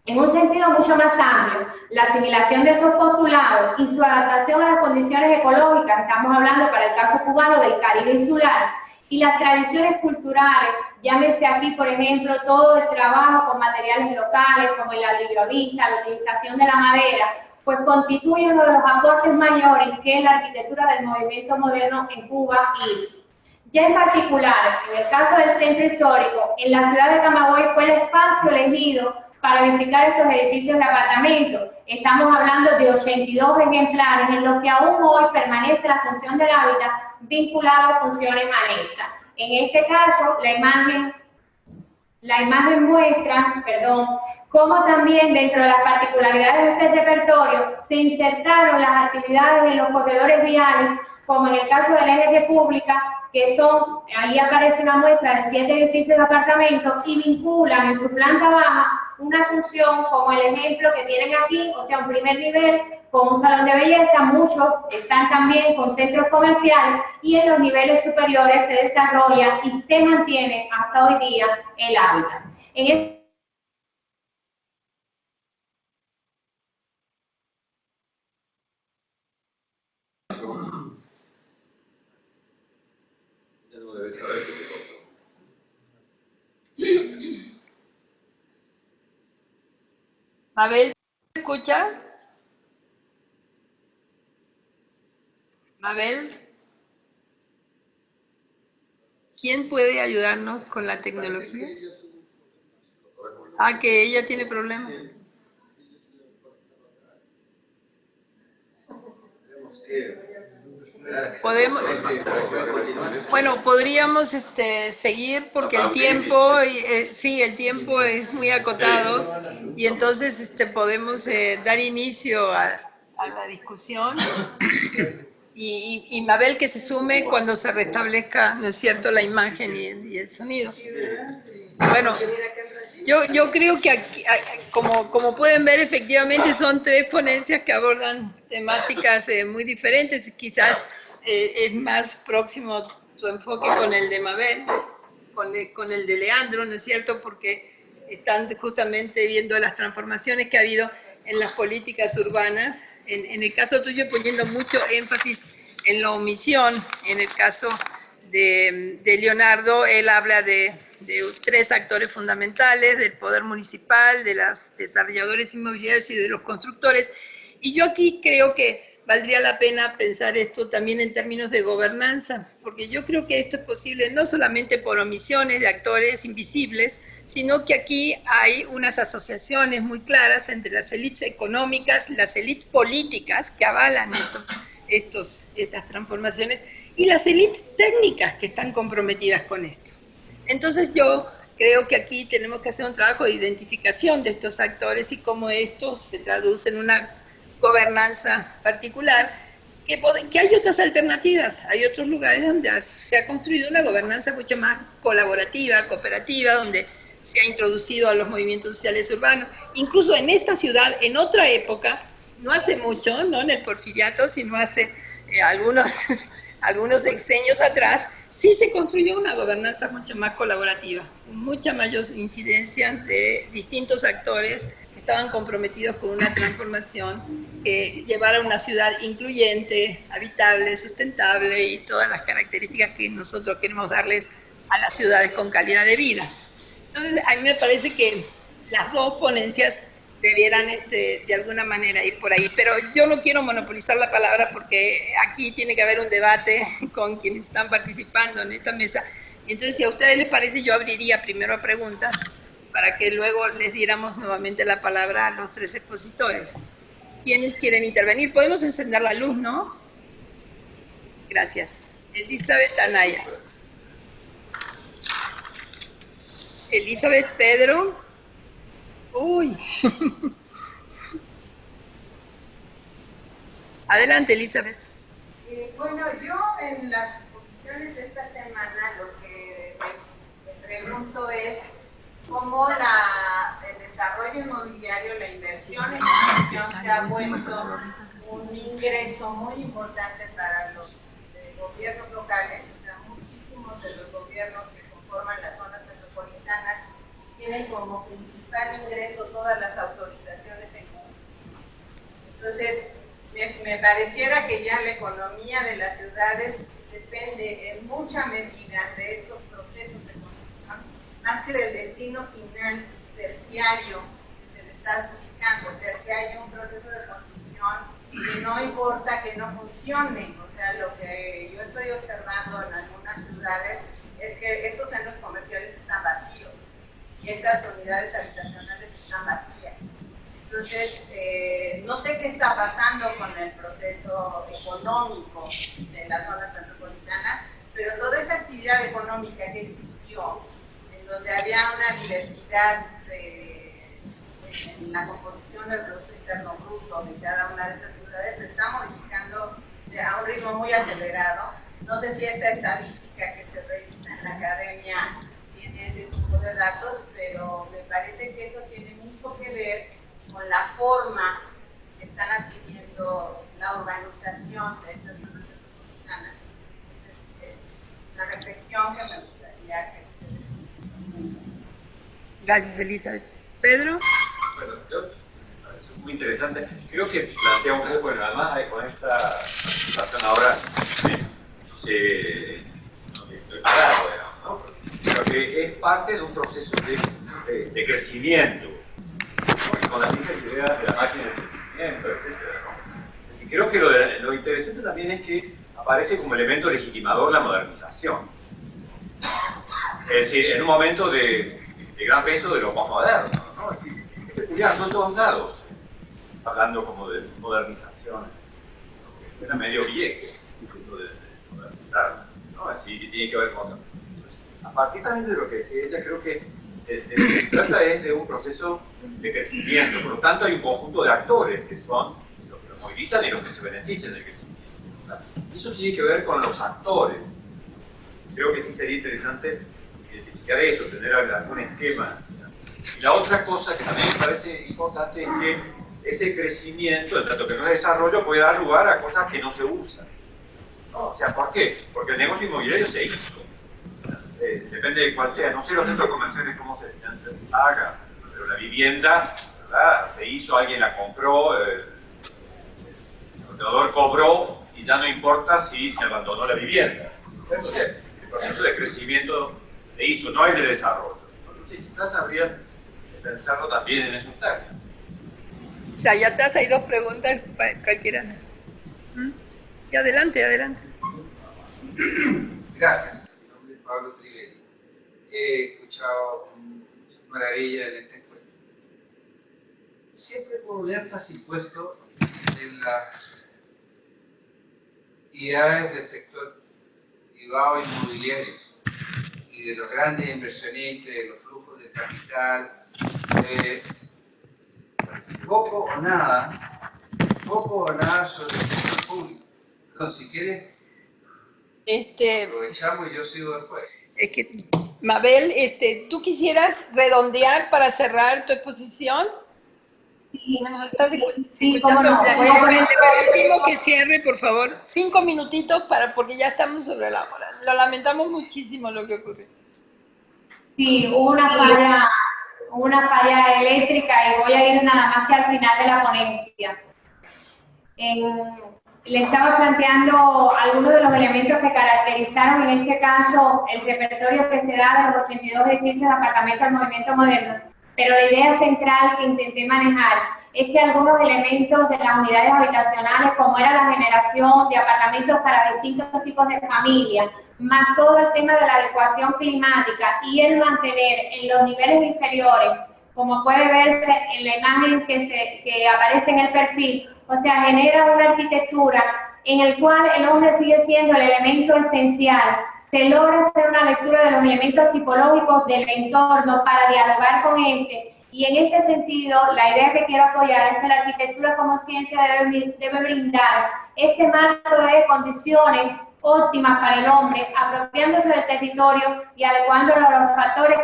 En un sentido mucho más amplio, la asimilación de esos postulados y su adaptación a las condiciones ecológicas, estamos hablando para el caso cubano del Caribe insular, y las tradiciones culturales, llámese aquí, por ejemplo, todo el trabajo con materiales locales, como el ladrillo a vista, la utilización de la madera, pues constituye uno de los aportes mayores que la arquitectura del movimiento moderno en Cuba hizo. Ya en particular, en el caso del centro histórico, en la ciudad de Camagüey fue el espacio elegido para edificar estos edificios de apartamentos. Estamos hablando de 82 ejemplares en los que aún hoy permanece la función del hábitat vinculada a funciones anexas. En este caso, la imagen muestra, cómo también dentro de las particularidades de este repertorio se insertaron las actividades en los corredores viales, como en el caso del Eje República, que son, ahí aparece una muestra de 7 edificios de apartamentos y vinculan en su planta baja una función como el ejemplo que tienen aquí, o sea, un primer nivel con un salón de belleza, muchos están también con centros comerciales y en los niveles superiores se desarrolla y se mantiene hasta hoy día el hábitat. Mabel, ¿te escucha? Mabel, ¿quién puede ayudarnos con la tecnología? Ah, que ella tiene problemas. Podemos, bueno, podríamos seguir porque el tiempo, sí, el tiempo es muy acotado y entonces podemos dar inicio a la discusión y Mabel que se sume cuando se restablezca, ¿no es cierto?, la imagen y el sonido. Bueno, yo creo que aquí, como pueden ver, efectivamente son 3 ponencias que abordan temáticas muy diferentes. Quizás es más próximo tu enfoque con el de Mabel, con el de Leandro, ¿no es cierto? Porque están justamente viendo las transformaciones que ha habido en las políticas urbanas. En el caso tuyo poniendo mucho énfasis en la omisión. En el caso de Leonardo, él habla de 3 actores fundamentales, del poder municipal, de los desarrolladores inmobiliarios y de los constructores. Y yo aquí creo que valdría la pena pensar esto también en términos de gobernanza, porque yo creo que esto es posible no solamente por omisiones de actores invisibles, sino que aquí hay unas asociaciones muy claras entre las élites económicas, las élites políticas que avalan estas transformaciones y las élites técnicas que están comprometidas con esto. Entonces yo creo que aquí tenemos que hacer un trabajo de identificación de estos actores y cómo estos se traducen en una gobernanza particular, que hay otras alternativas, hay otros lugares donde se ha construido una gobernanza mucho más colaborativa, cooperativa, donde se ha introducido a los movimientos sociales urbanos, incluso en esta ciudad, en otra época, no hace mucho, no en el Porfiriato, sino hace algunos sexenios atrás, sí se construyó una gobernanza mucho más colaborativa, con mucha mayor incidencia de distintos actores que estaban comprometidos con una transformación que llevara a una ciudad incluyente, habitable, sustentable y todas las características que nosotros queremos darles a las ciudades con calidad de vida. Entonces, a mí me parece que las 2 ponencias debieran de alguna manera ir por ahí, pero yo no quiero monopolizar la palabra porque aquí tiene que haber un debate con quienes están participando en esta mesa. Entonces, si a ustedes les parece, yo abriría primero a preguntas para que luego les diéramos nuevamente la palabra a los 3 expositores. ¿Quiénes quieren intervenir? Podemos encender la luz, ¿no? Gracias. Elizabeth Anaya. Elizabeth Pedro. Uy. Adelante, Elizabeth. Bueno, yo en las exposiciones de esta semana lo que me pregunto es cómo el desarrollo inmobiliario, la inversión en inversión se ha vuelto un ingreso muy importante para los gobiernos locales. O sea, muchísimos de los gobiernos que conforman las zonas metropolitanas tienen como principal ingreso todas las autorizaciones en conjunto. Entonces, me pareciera que ya la economía de las ciudades depende en mucha medida de esos procesos económicos, más que del destino final terciario que se le está adjudicando. O sea, si hay un proceso de construcción que no importa que no funcione. O sea, lo que yo estoy observando en algunas ciudades es que esos centros comerciales están vacíos y esas unidades habitacionales están vacías. Entonces, no sé qué está pasando con el proceso económico de las zonas metropolitanas, pero toda esa actividad económica que existió, en donde había una diversidad en la composición del Producto Interno Bruto de cada una de estas ciudades, se está modificando a un ritmo muy acelerado. No sé si esta estadística que se revisa en la academia tiene ese tipo de datos, pero me parece que eso tiene mucho que ver con la forma que están adquiriendo la urbanización de estas zonas metropolitanas. Es la reflexión que me gustaría que ustedes tengan. Gracias, Elizabeth. ¿Pedro? Bueno, yo, me parece muy interesante. Creo que planteamos eso, bueno, además con esta situación ahora preparado, digamos, ¿no? Pero que es parte de un proceso de crecimiento. con las mismas ideas de la máquina de entretenimiento, etc., ¿no? Y creo que lo interesante también es que aparece como elemento legitimador la modernización. Es decir, en un momento de gran peso de lo posmoderno, ¿no? Es decir, es peculiar, son todos lados, hablando como de modernización. Era medio viejo, incluso de modernizar, ¿no? Es decir, tiene que ver con... A partir también de lo que decía ella, creo que lo que se trata es de un proceso de crecimiento, por lo tanto hay un conjunto de actores que son los que los movilizan y los que se benefician del crecimiento, ¿verdad? Eso tiene que ver con los actores. Creo que sí sería interesante identificar eso, tener algún esquema. Y la otra cosa que también me parece importante es que ese crecimiento, en tanto que no es desarrollo, puede dar lugar a cosas que no se usan, ¿no? O sea, ¿por qué? Porque el negocio inmobiliario se hizo. Depende de cuál sea, no sé los centros comerciales cómo se haga, pero la vivienda, ¿verdad? Se hizo, alguien la compró, el ordenador cobró y ya no importa si se abandonó la vivienda. Entonces, el proceso de crecimiento se hizo, no es de desarrollo. Entonces, quizás habría que pensarlo también en esos términos. O sea, allá atrás hay dos preguntas, cualquiera. Y adelante, adelante. Gracias. Mi nombre es Pablo Trivelli. He escuchado muchas maravillas en esta encuesta. Siempre con un énfasis puesto en las actividades del sector privado inmobiliario y de los grandes inversionistas, de los flujos de capital. Poco o nada sobre el sector público. Pero si quieres, aprovechamos y yo sigo después. Es que, Mabel, ¿tú quisieras redondear para cerrar tu exposición? Sí, ¿Nos estás escuchando? cómo no. Le permitimos que cierre, por favor. 5 minutitos porque ya estamos sobre la hora. Lo lamentamos muchísimo lo que ocurrió. Sí, hubo una falla eléctrica y voy a ir nada más que al final de la ponencia. Le estaba planteando algunos de los elementos que caracterizaron en este caso el repertorio que se da de los 82 edificios de apartamentos del movimiento moderno, pero la idea central que intenté manejar es que algunos elementos de las unidades habitacionales, como era la generación de apartamentos para distintos tipos de familias, más todo el tema de la adecuación climática y el mantener en los niveles inferiores, como puede verse en la imagen que aparece en el perfil, o sea, genera una arquitectura en el cual el hombre sigue siendo el elemento esencial. Se logra hacer una lectura de los elementos tipológicos del entorno para dialogar con este. Y en este sentido, la idea que quiero apoyar es que la arquitectura como ciencia debe brindar ese marco de condiciones óptimas para el hombre, apropiándose del territorio y adecuándolo a los factores,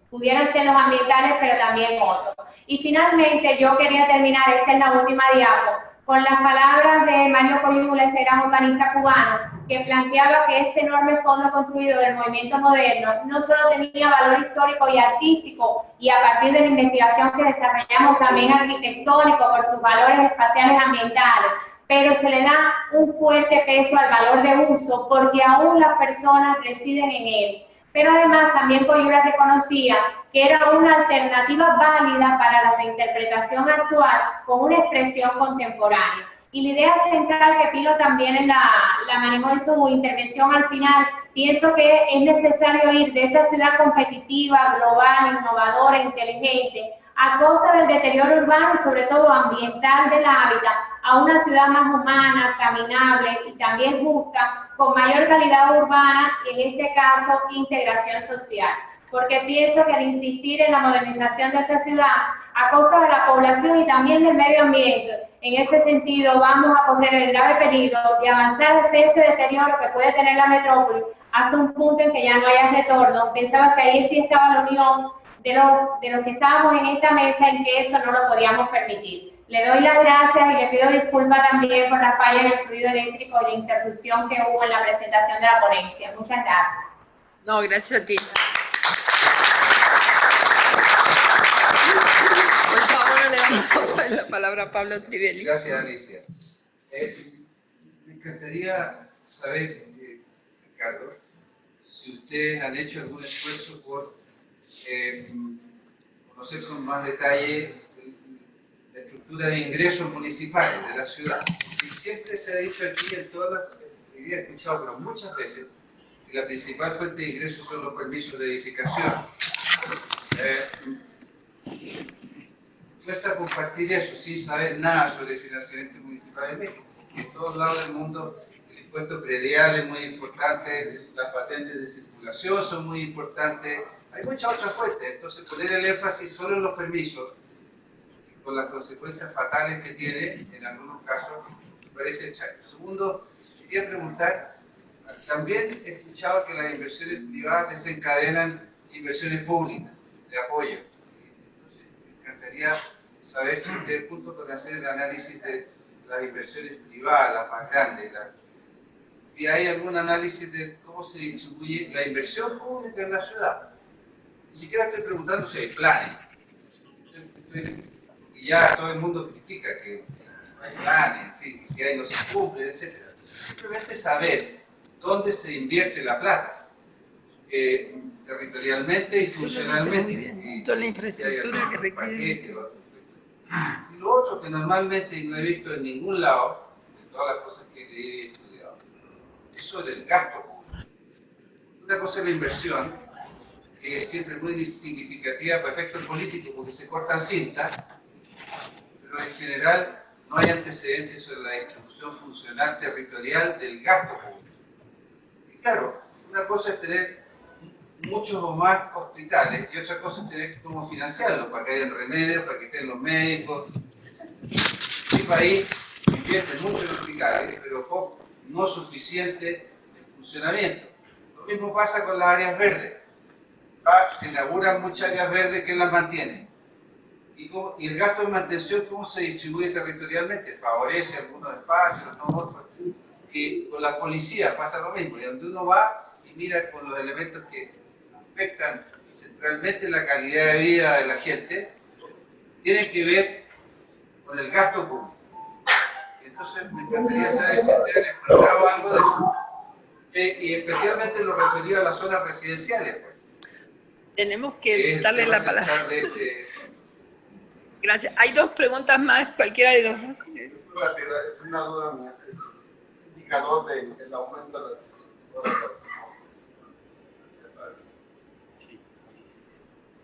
pudieran ser los ambientales, pero también otros. Y finalmente, yo quería terminar, esta es la última diapo, con las palabras de Mario Coyula, ese gran urbanista cubano, que planteaba que ese enorme fondo construido del movimiento moderno no solo tenía valor histórico y artístico, y a partir de la investigación que desarrollamos también arquitectónico por sus valores espaciales ambientales, pero se le da un fuerte peso al valor de uso porque aún las personas residen en él. Pero además también Coyula reconocía que era una alternativa válida para la reinterpretación actual con una expresión contemporánea. Y la idea central que Pilo también la manejó en su intervención al final, pienso que es necesario ir de esa ciudad competitiva, global, innovadora, inteligente, a costa del deterioro urbano y sobre todo ambiental del hábitat, a una ciudad más humana, caminable y también justa, con mayor calidad urbana y en este caso integración social. Porque pienso que al insistir en la modernización de esa ciudad a costa de la población y también del medio ambiente, en ese sentido vamos a correr el grave peligro de avanzar hacia ese deterioro que puede tener la metrópoli hasta un punto en que ya no haya retorno. Pensaba que ahí sí estaba la unión de los que estábamos en esta mesa en que eso no lo podíamos permitir. Le doy las gracias y le pido disculpas también por la falla en el fluido eléctrico y la interrupción que hubo en la presentación de la ponencia. Muchas gracias. No, gracias a ti. Por favor, le damos otra vez la palabra a Pablo Trivelli. Gracias, Alicia. Me encantaría saber, Ricardo, si ustedes han hecho algún esfuerzo por conocer con más detalle la estructura de ingresos municipales de la ciudad. Y siempre se ha dicho aquí, en todas las, he escuchado, pero muchas veces, que la principal fuente de ingresos son los permisos de edificación. Cuesta compartir eso sin saber nada sobre el financiamiento municipal de México. En todos lados del mundo el impuesto predial es muy importante, las patentes de circulación son muy importantes, hay muchas otras fuentes. Entonces poner el énfasis solo en los permisos, con las consecuencias fatales que tiene en algunos casos, me parece extraño. Segundo, quería preguntar, también he escuchado que las inversiones privadas desencadenan inversiones públicas de apoyo. Entonces, me encantaría saber si ustedes, junto con hacer el análisis de las inversiones privadas, las más grandes, si hay algún análisis de cómo se distribuye la inversión pública en la ciudad. Ni siquiera estoy preguntando si hay planes. Y ya todo el mundo critica que no hay planes, en fin, que si hay no se cumplen, etc. Simplemente saber dónde se invierte la plata, territorialmente y funcionalmente. Y toda la infraestructura que requiere. Y lo otro que normalmente no he visto en ningún lado, de todas las cosas que he estudiado, es sobre el gasto público. Una cosa es la inversión, que es siempre muy significativa para efectos políticos porque se cortan cintas, pero en general no hay antecedentes sobre la distribución funcional territorial del gasto público. Y claro, una cosa es tener muchos o más hospitales y otra cosa es tener cómo financiarlos, para que haya remedios, para que estén los médicos, etc. Mi país invierte mucho en hospitales, pero poco, no suficiente en funcionamiento. Lo mismo pasa con las áreas verdes. Se inauguran muchas áreas verdes, ¿quién las mantiene? Y el gasto de mantención, ¿cómo se distribuye territorialmente? Favorece algunos espacios, no otros. Y con las policías pasa lo mismo. Y donde uno va y mira con los elementos que afectan centralmente la calidad de vida de la gente, tiene que ver con el gasto público. Entonces me encantaría saber si ustedes han explorado algo de eso. Y especialmente lo referido a las zonas residenciales. Pues. Tenemos que darle la palabra. Gracias. Hay dos preguntas más, cualquiera de dos. Es una duda mía. Es un indicador del aumento de la...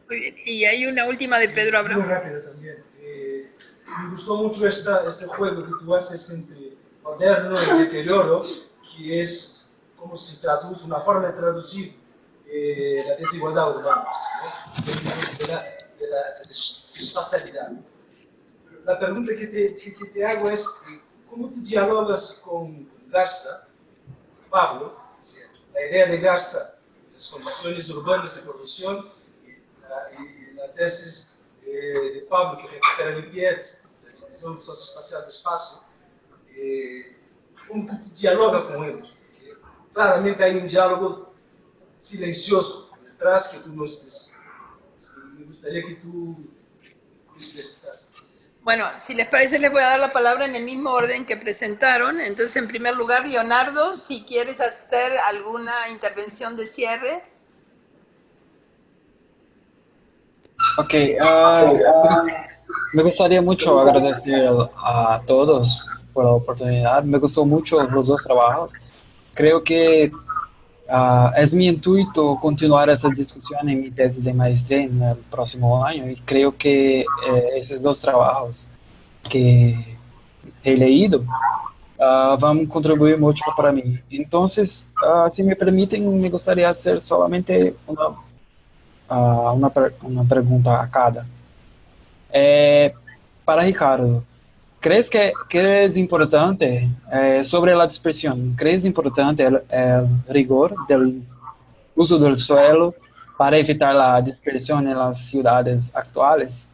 Muy bien. Y hay una última de Pedro Abraham. Muy rápido también. Me gustó mucho este juego que tú haces entre moderno y deterioro, que es como se traduce, una forma de traducir la desigualdad urbana, ¿no? de la espacialidad. La pregunta que te hago es, ¿cómo tú dialogas con Garza, Pablo, la idea de Garza, las condiciones urbanas de producción y la tesis de Pablo que recupera el Piet, la dimensión socioespacial del espacio? ¿Cómo tú dialogas con ellos? Porque claramente hay un diálogo silencioso detrás que tú no estés. Me gustaría que tú explicitas. Bueno, si les parece, les voy a dar la palabra en el mismo orden que presentaron. Entonces, en primer lugar, Leonardo, si quieres hacer alguna intervención de cierre. Ok, me gustaría mucho agradecer a todos por la oportunidad. Me gustó mucho los dos trabajos. Creo que es mi intuito continuar esa discusión en mi tesis de maestría en el próximo año y creo que esos dos trabajos que he leído van a contribuir mucho para mí. Entonces, si me permiten, me gustaría hacer solamente una pregunta a cada. Para Ricardo, ¿crees que es importante, sobre la dispersión, crees importante el rigor del uso del suelo para evitar la dispersión en las ciudades actuales?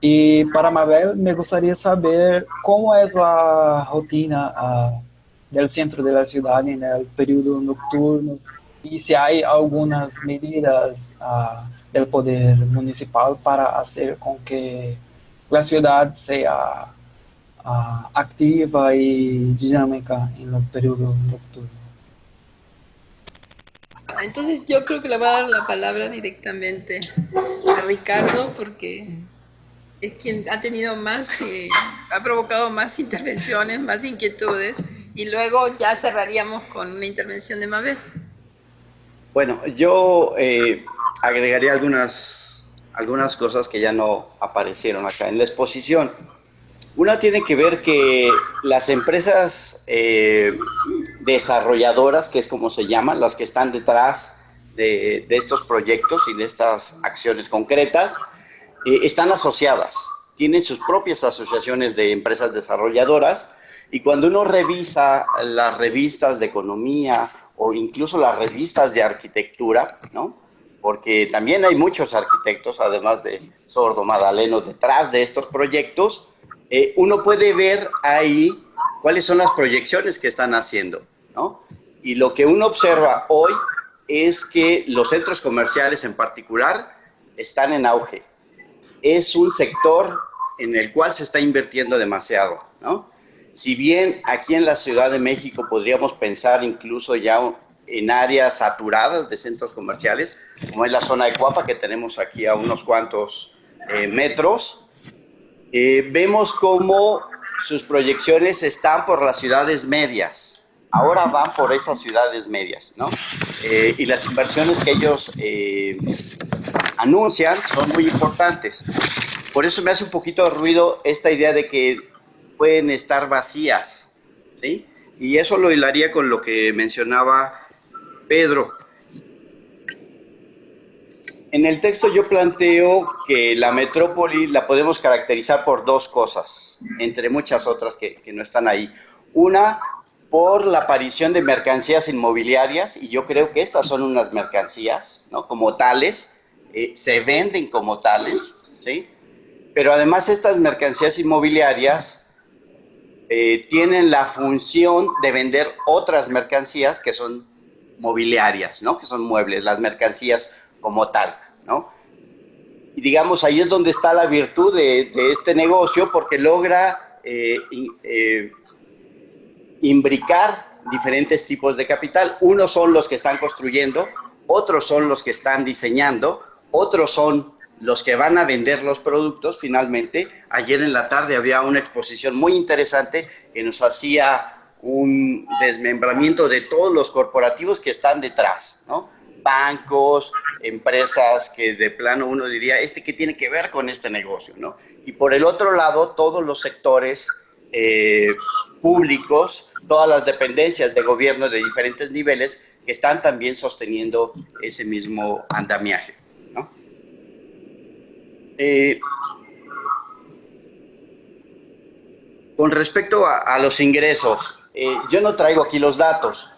Y para Mabel, me gustaría saber cómo es la rutina del centro de la ciudad en el periodo nocturno y si hay algunas medidas del poder municipal para hacer con que la ciudad sea activa y dinámica en el periodo nocturno. Entonces yo creo que le voy a dar la palabra directamente a Ricardo porque es quien ha tenido más, ha provocado más intervenciones, más inquietudes, y luego ya cerraríamos con una intervención de Mabel. Bueno, yo agregaría algunas cosas que ya no aparecieron acá en la exposición. Una tiene que ver que las empresas desarrolladoras, que es como se llaman, las que están detrás de estos proyectos y de estas acciones concretas, están asociadas, tienen sus propias asociaciones de empresas desarrolladoras, y cuando uno revisa las revistas de economía o incluso las revistas de arquitectura, ¿no? Porque también hay muchos arquitectos, además de Sordo Madaleno, detrás de estos proyectos, uno puede ver ahí cuáles son las proyecciones que están haciendo, ¿no? Y lo que uno observa hoy es que los centros comerciales en particular están en auge. Es un sector en el cual se está invirtiendo demasiado, ¿no? Si bien aquí en la Ciudad de México podríamos pensar incluso ya en áreas saturadas de centros comerciales, como es la zona de Cuapa, que tenemos aquí a unos cuantos metros, vemos cómo sus proyecciones están por las ciudades medias. Ahora van por esas ciudades medias, ¿no? Y las inversiones que ellos anuncian son muy importantes. Por eso me hace un poquito de ruido esta idea de que pueden estar vacías, ¿sí? Y eso lo hilaría con lo que mencionaba Pedro. En el texto yo planteo que la metrópoli la podemos caracterizar por dos cosas, entre muchas otras que no están ahí. Una, por la aparición de mercancías inmobiliarias, y yo creo que estas son unas mercancías, ¿no? Como tales, se venden como tales, ¿sí? Pero además estas mercancías inmobiliarias tienen la función de vender otras mercancías que son mobiliarias, ¿no? Que son muebles, las mercancías como tal, ¿no? Y digamos, ahí es donde está la virtud de este negocio, porque logra imbricar diferentes tipos de capital. Unos son los que están construyendo, otros son los que están diseñando, otros son los que van a vender los productos finalmente. Ayer en la tarde había una exposición muy interesante que nos hacía un desmembramiento de todos los corporativos que están detrás, ¿no? Bancos, empresas que de plano uno diría, ¿qué tiene que ver con este negocio, ¿no? Y por el otro lado, todos los sectores públicos, todas las dependencias de gobierno de diferentes niveles que están también sosteniendo ese mismo andamiaje, ¿no? Con respecto a los ingresos, yo no traigo aquí los datos,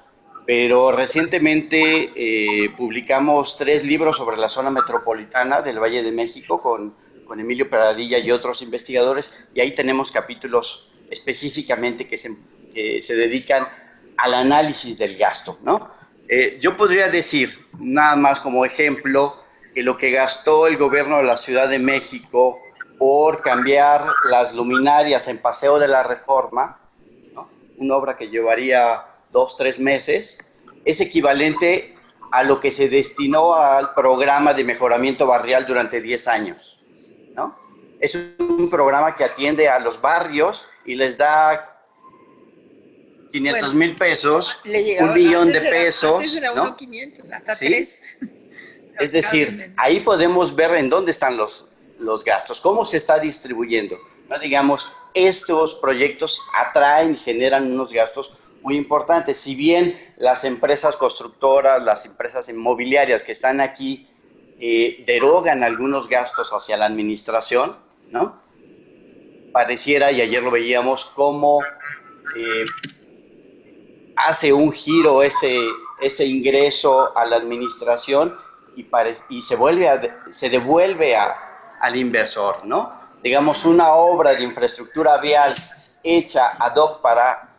pero recientemente publicamos 3 libros sobre la zona metropolitana del Valle de México con Emilio Peradilla y otros investigadores, y ahí tenemos capítulos específicamente que se dedican al análisis del gasto, ¿no? Yo podría decir, nada más como ejemplo, que lo que gastó el gobierno de la Ciudad de México por cambiar las luminarias en Paseo de la Reforma, ¿no? Una obra que llevaría 2-3 meses, es equivalente a lo que se destinó al programa de mejoramiento barrial durante 10 años, ¿no? Es un programa que atiende a los barrios y les da 500,000 pesos, 1 millón de pesos, antes era ¿no? 500, hasta ¿Sí? 3. Es decir, ahí podemos ver en dónde están los gastos, cómo se está distribuyendo, ¿no? Digamos, estos proyectos atraen y generan unos gastos muy importantes. Si bien las empresas constructoras, las empresas inmobiliarias que están aquí derogan algunos gastos hacia la administración, ¿no? Pareciera, y ayer lo veíamos, cómo hace un giro ese ingreso a la administración y se devuelve al inversor, ¿no? Digamos, una obra de infraestructura vial hecha ad hoc para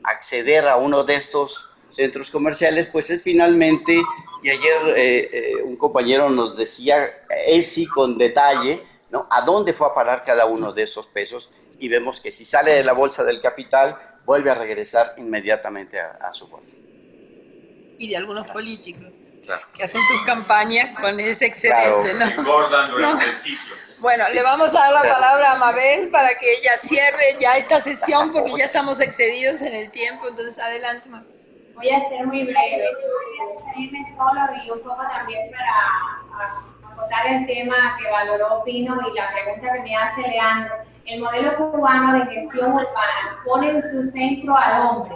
acceder a uno de estos centros comerciales, pues es finalmente, y ayer un compañero nos decía, él sí con detalle, ¿no? A dónde fue a parar cada uno de esos pesos, y vemos que si sale de la bolsa del capital, vuelve a regresar inmediatamente a su bolsa. Y de algunos políticos. Claro. Que hacen sus campañas con ese excedente, Claro. ¿no? Engordan durante No. el ejercicio. Bueno, le vamos a dar la palabra a Mabel para que ella cierre ya esta sesión porque ya estamos excedidos en el tiempo, entonces adelante, Mabel. Voy a ser muy breve. Voy a referirme solo y un poco también para acotar el tema que valoró Pino y la pregunta que me hace Leandro. El modelo cubano de gestión urbana pone en su centro al hombre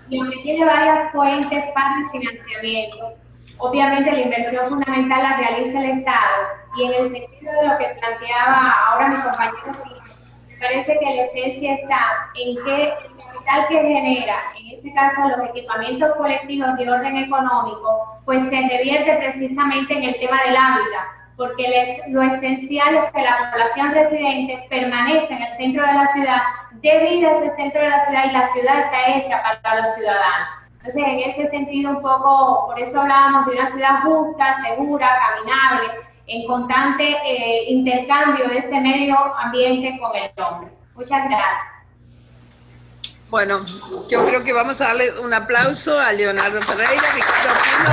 y aunque tiene varias fuentes para el financiamiento, obviamente la inversión fundamental la realiza el Estado y en el sentido de lo que planteaba ahora mi compañero Pino, me parece que la esencia está en que el capital que genera, en este caso los equipamientos colectivos de orden económico, pues se revierte precisamente en el tema del hábitat, porque lo esencial es que la población residente permanezca en el centro de la ciudad, dé vida a ese centro de la ciudad y la ciudad está hecha para los ciudadanos. Entonces, en ese sentido, un poco, por eso hablábamos de una ciudad justa, segura, caminable, en constante intercambio de ese medio ambiente con el hombre. Muchas gracias. Bueno, yo creo que vamos a darle un aplauso a Leonardo Ferreira, Ricardo Pino,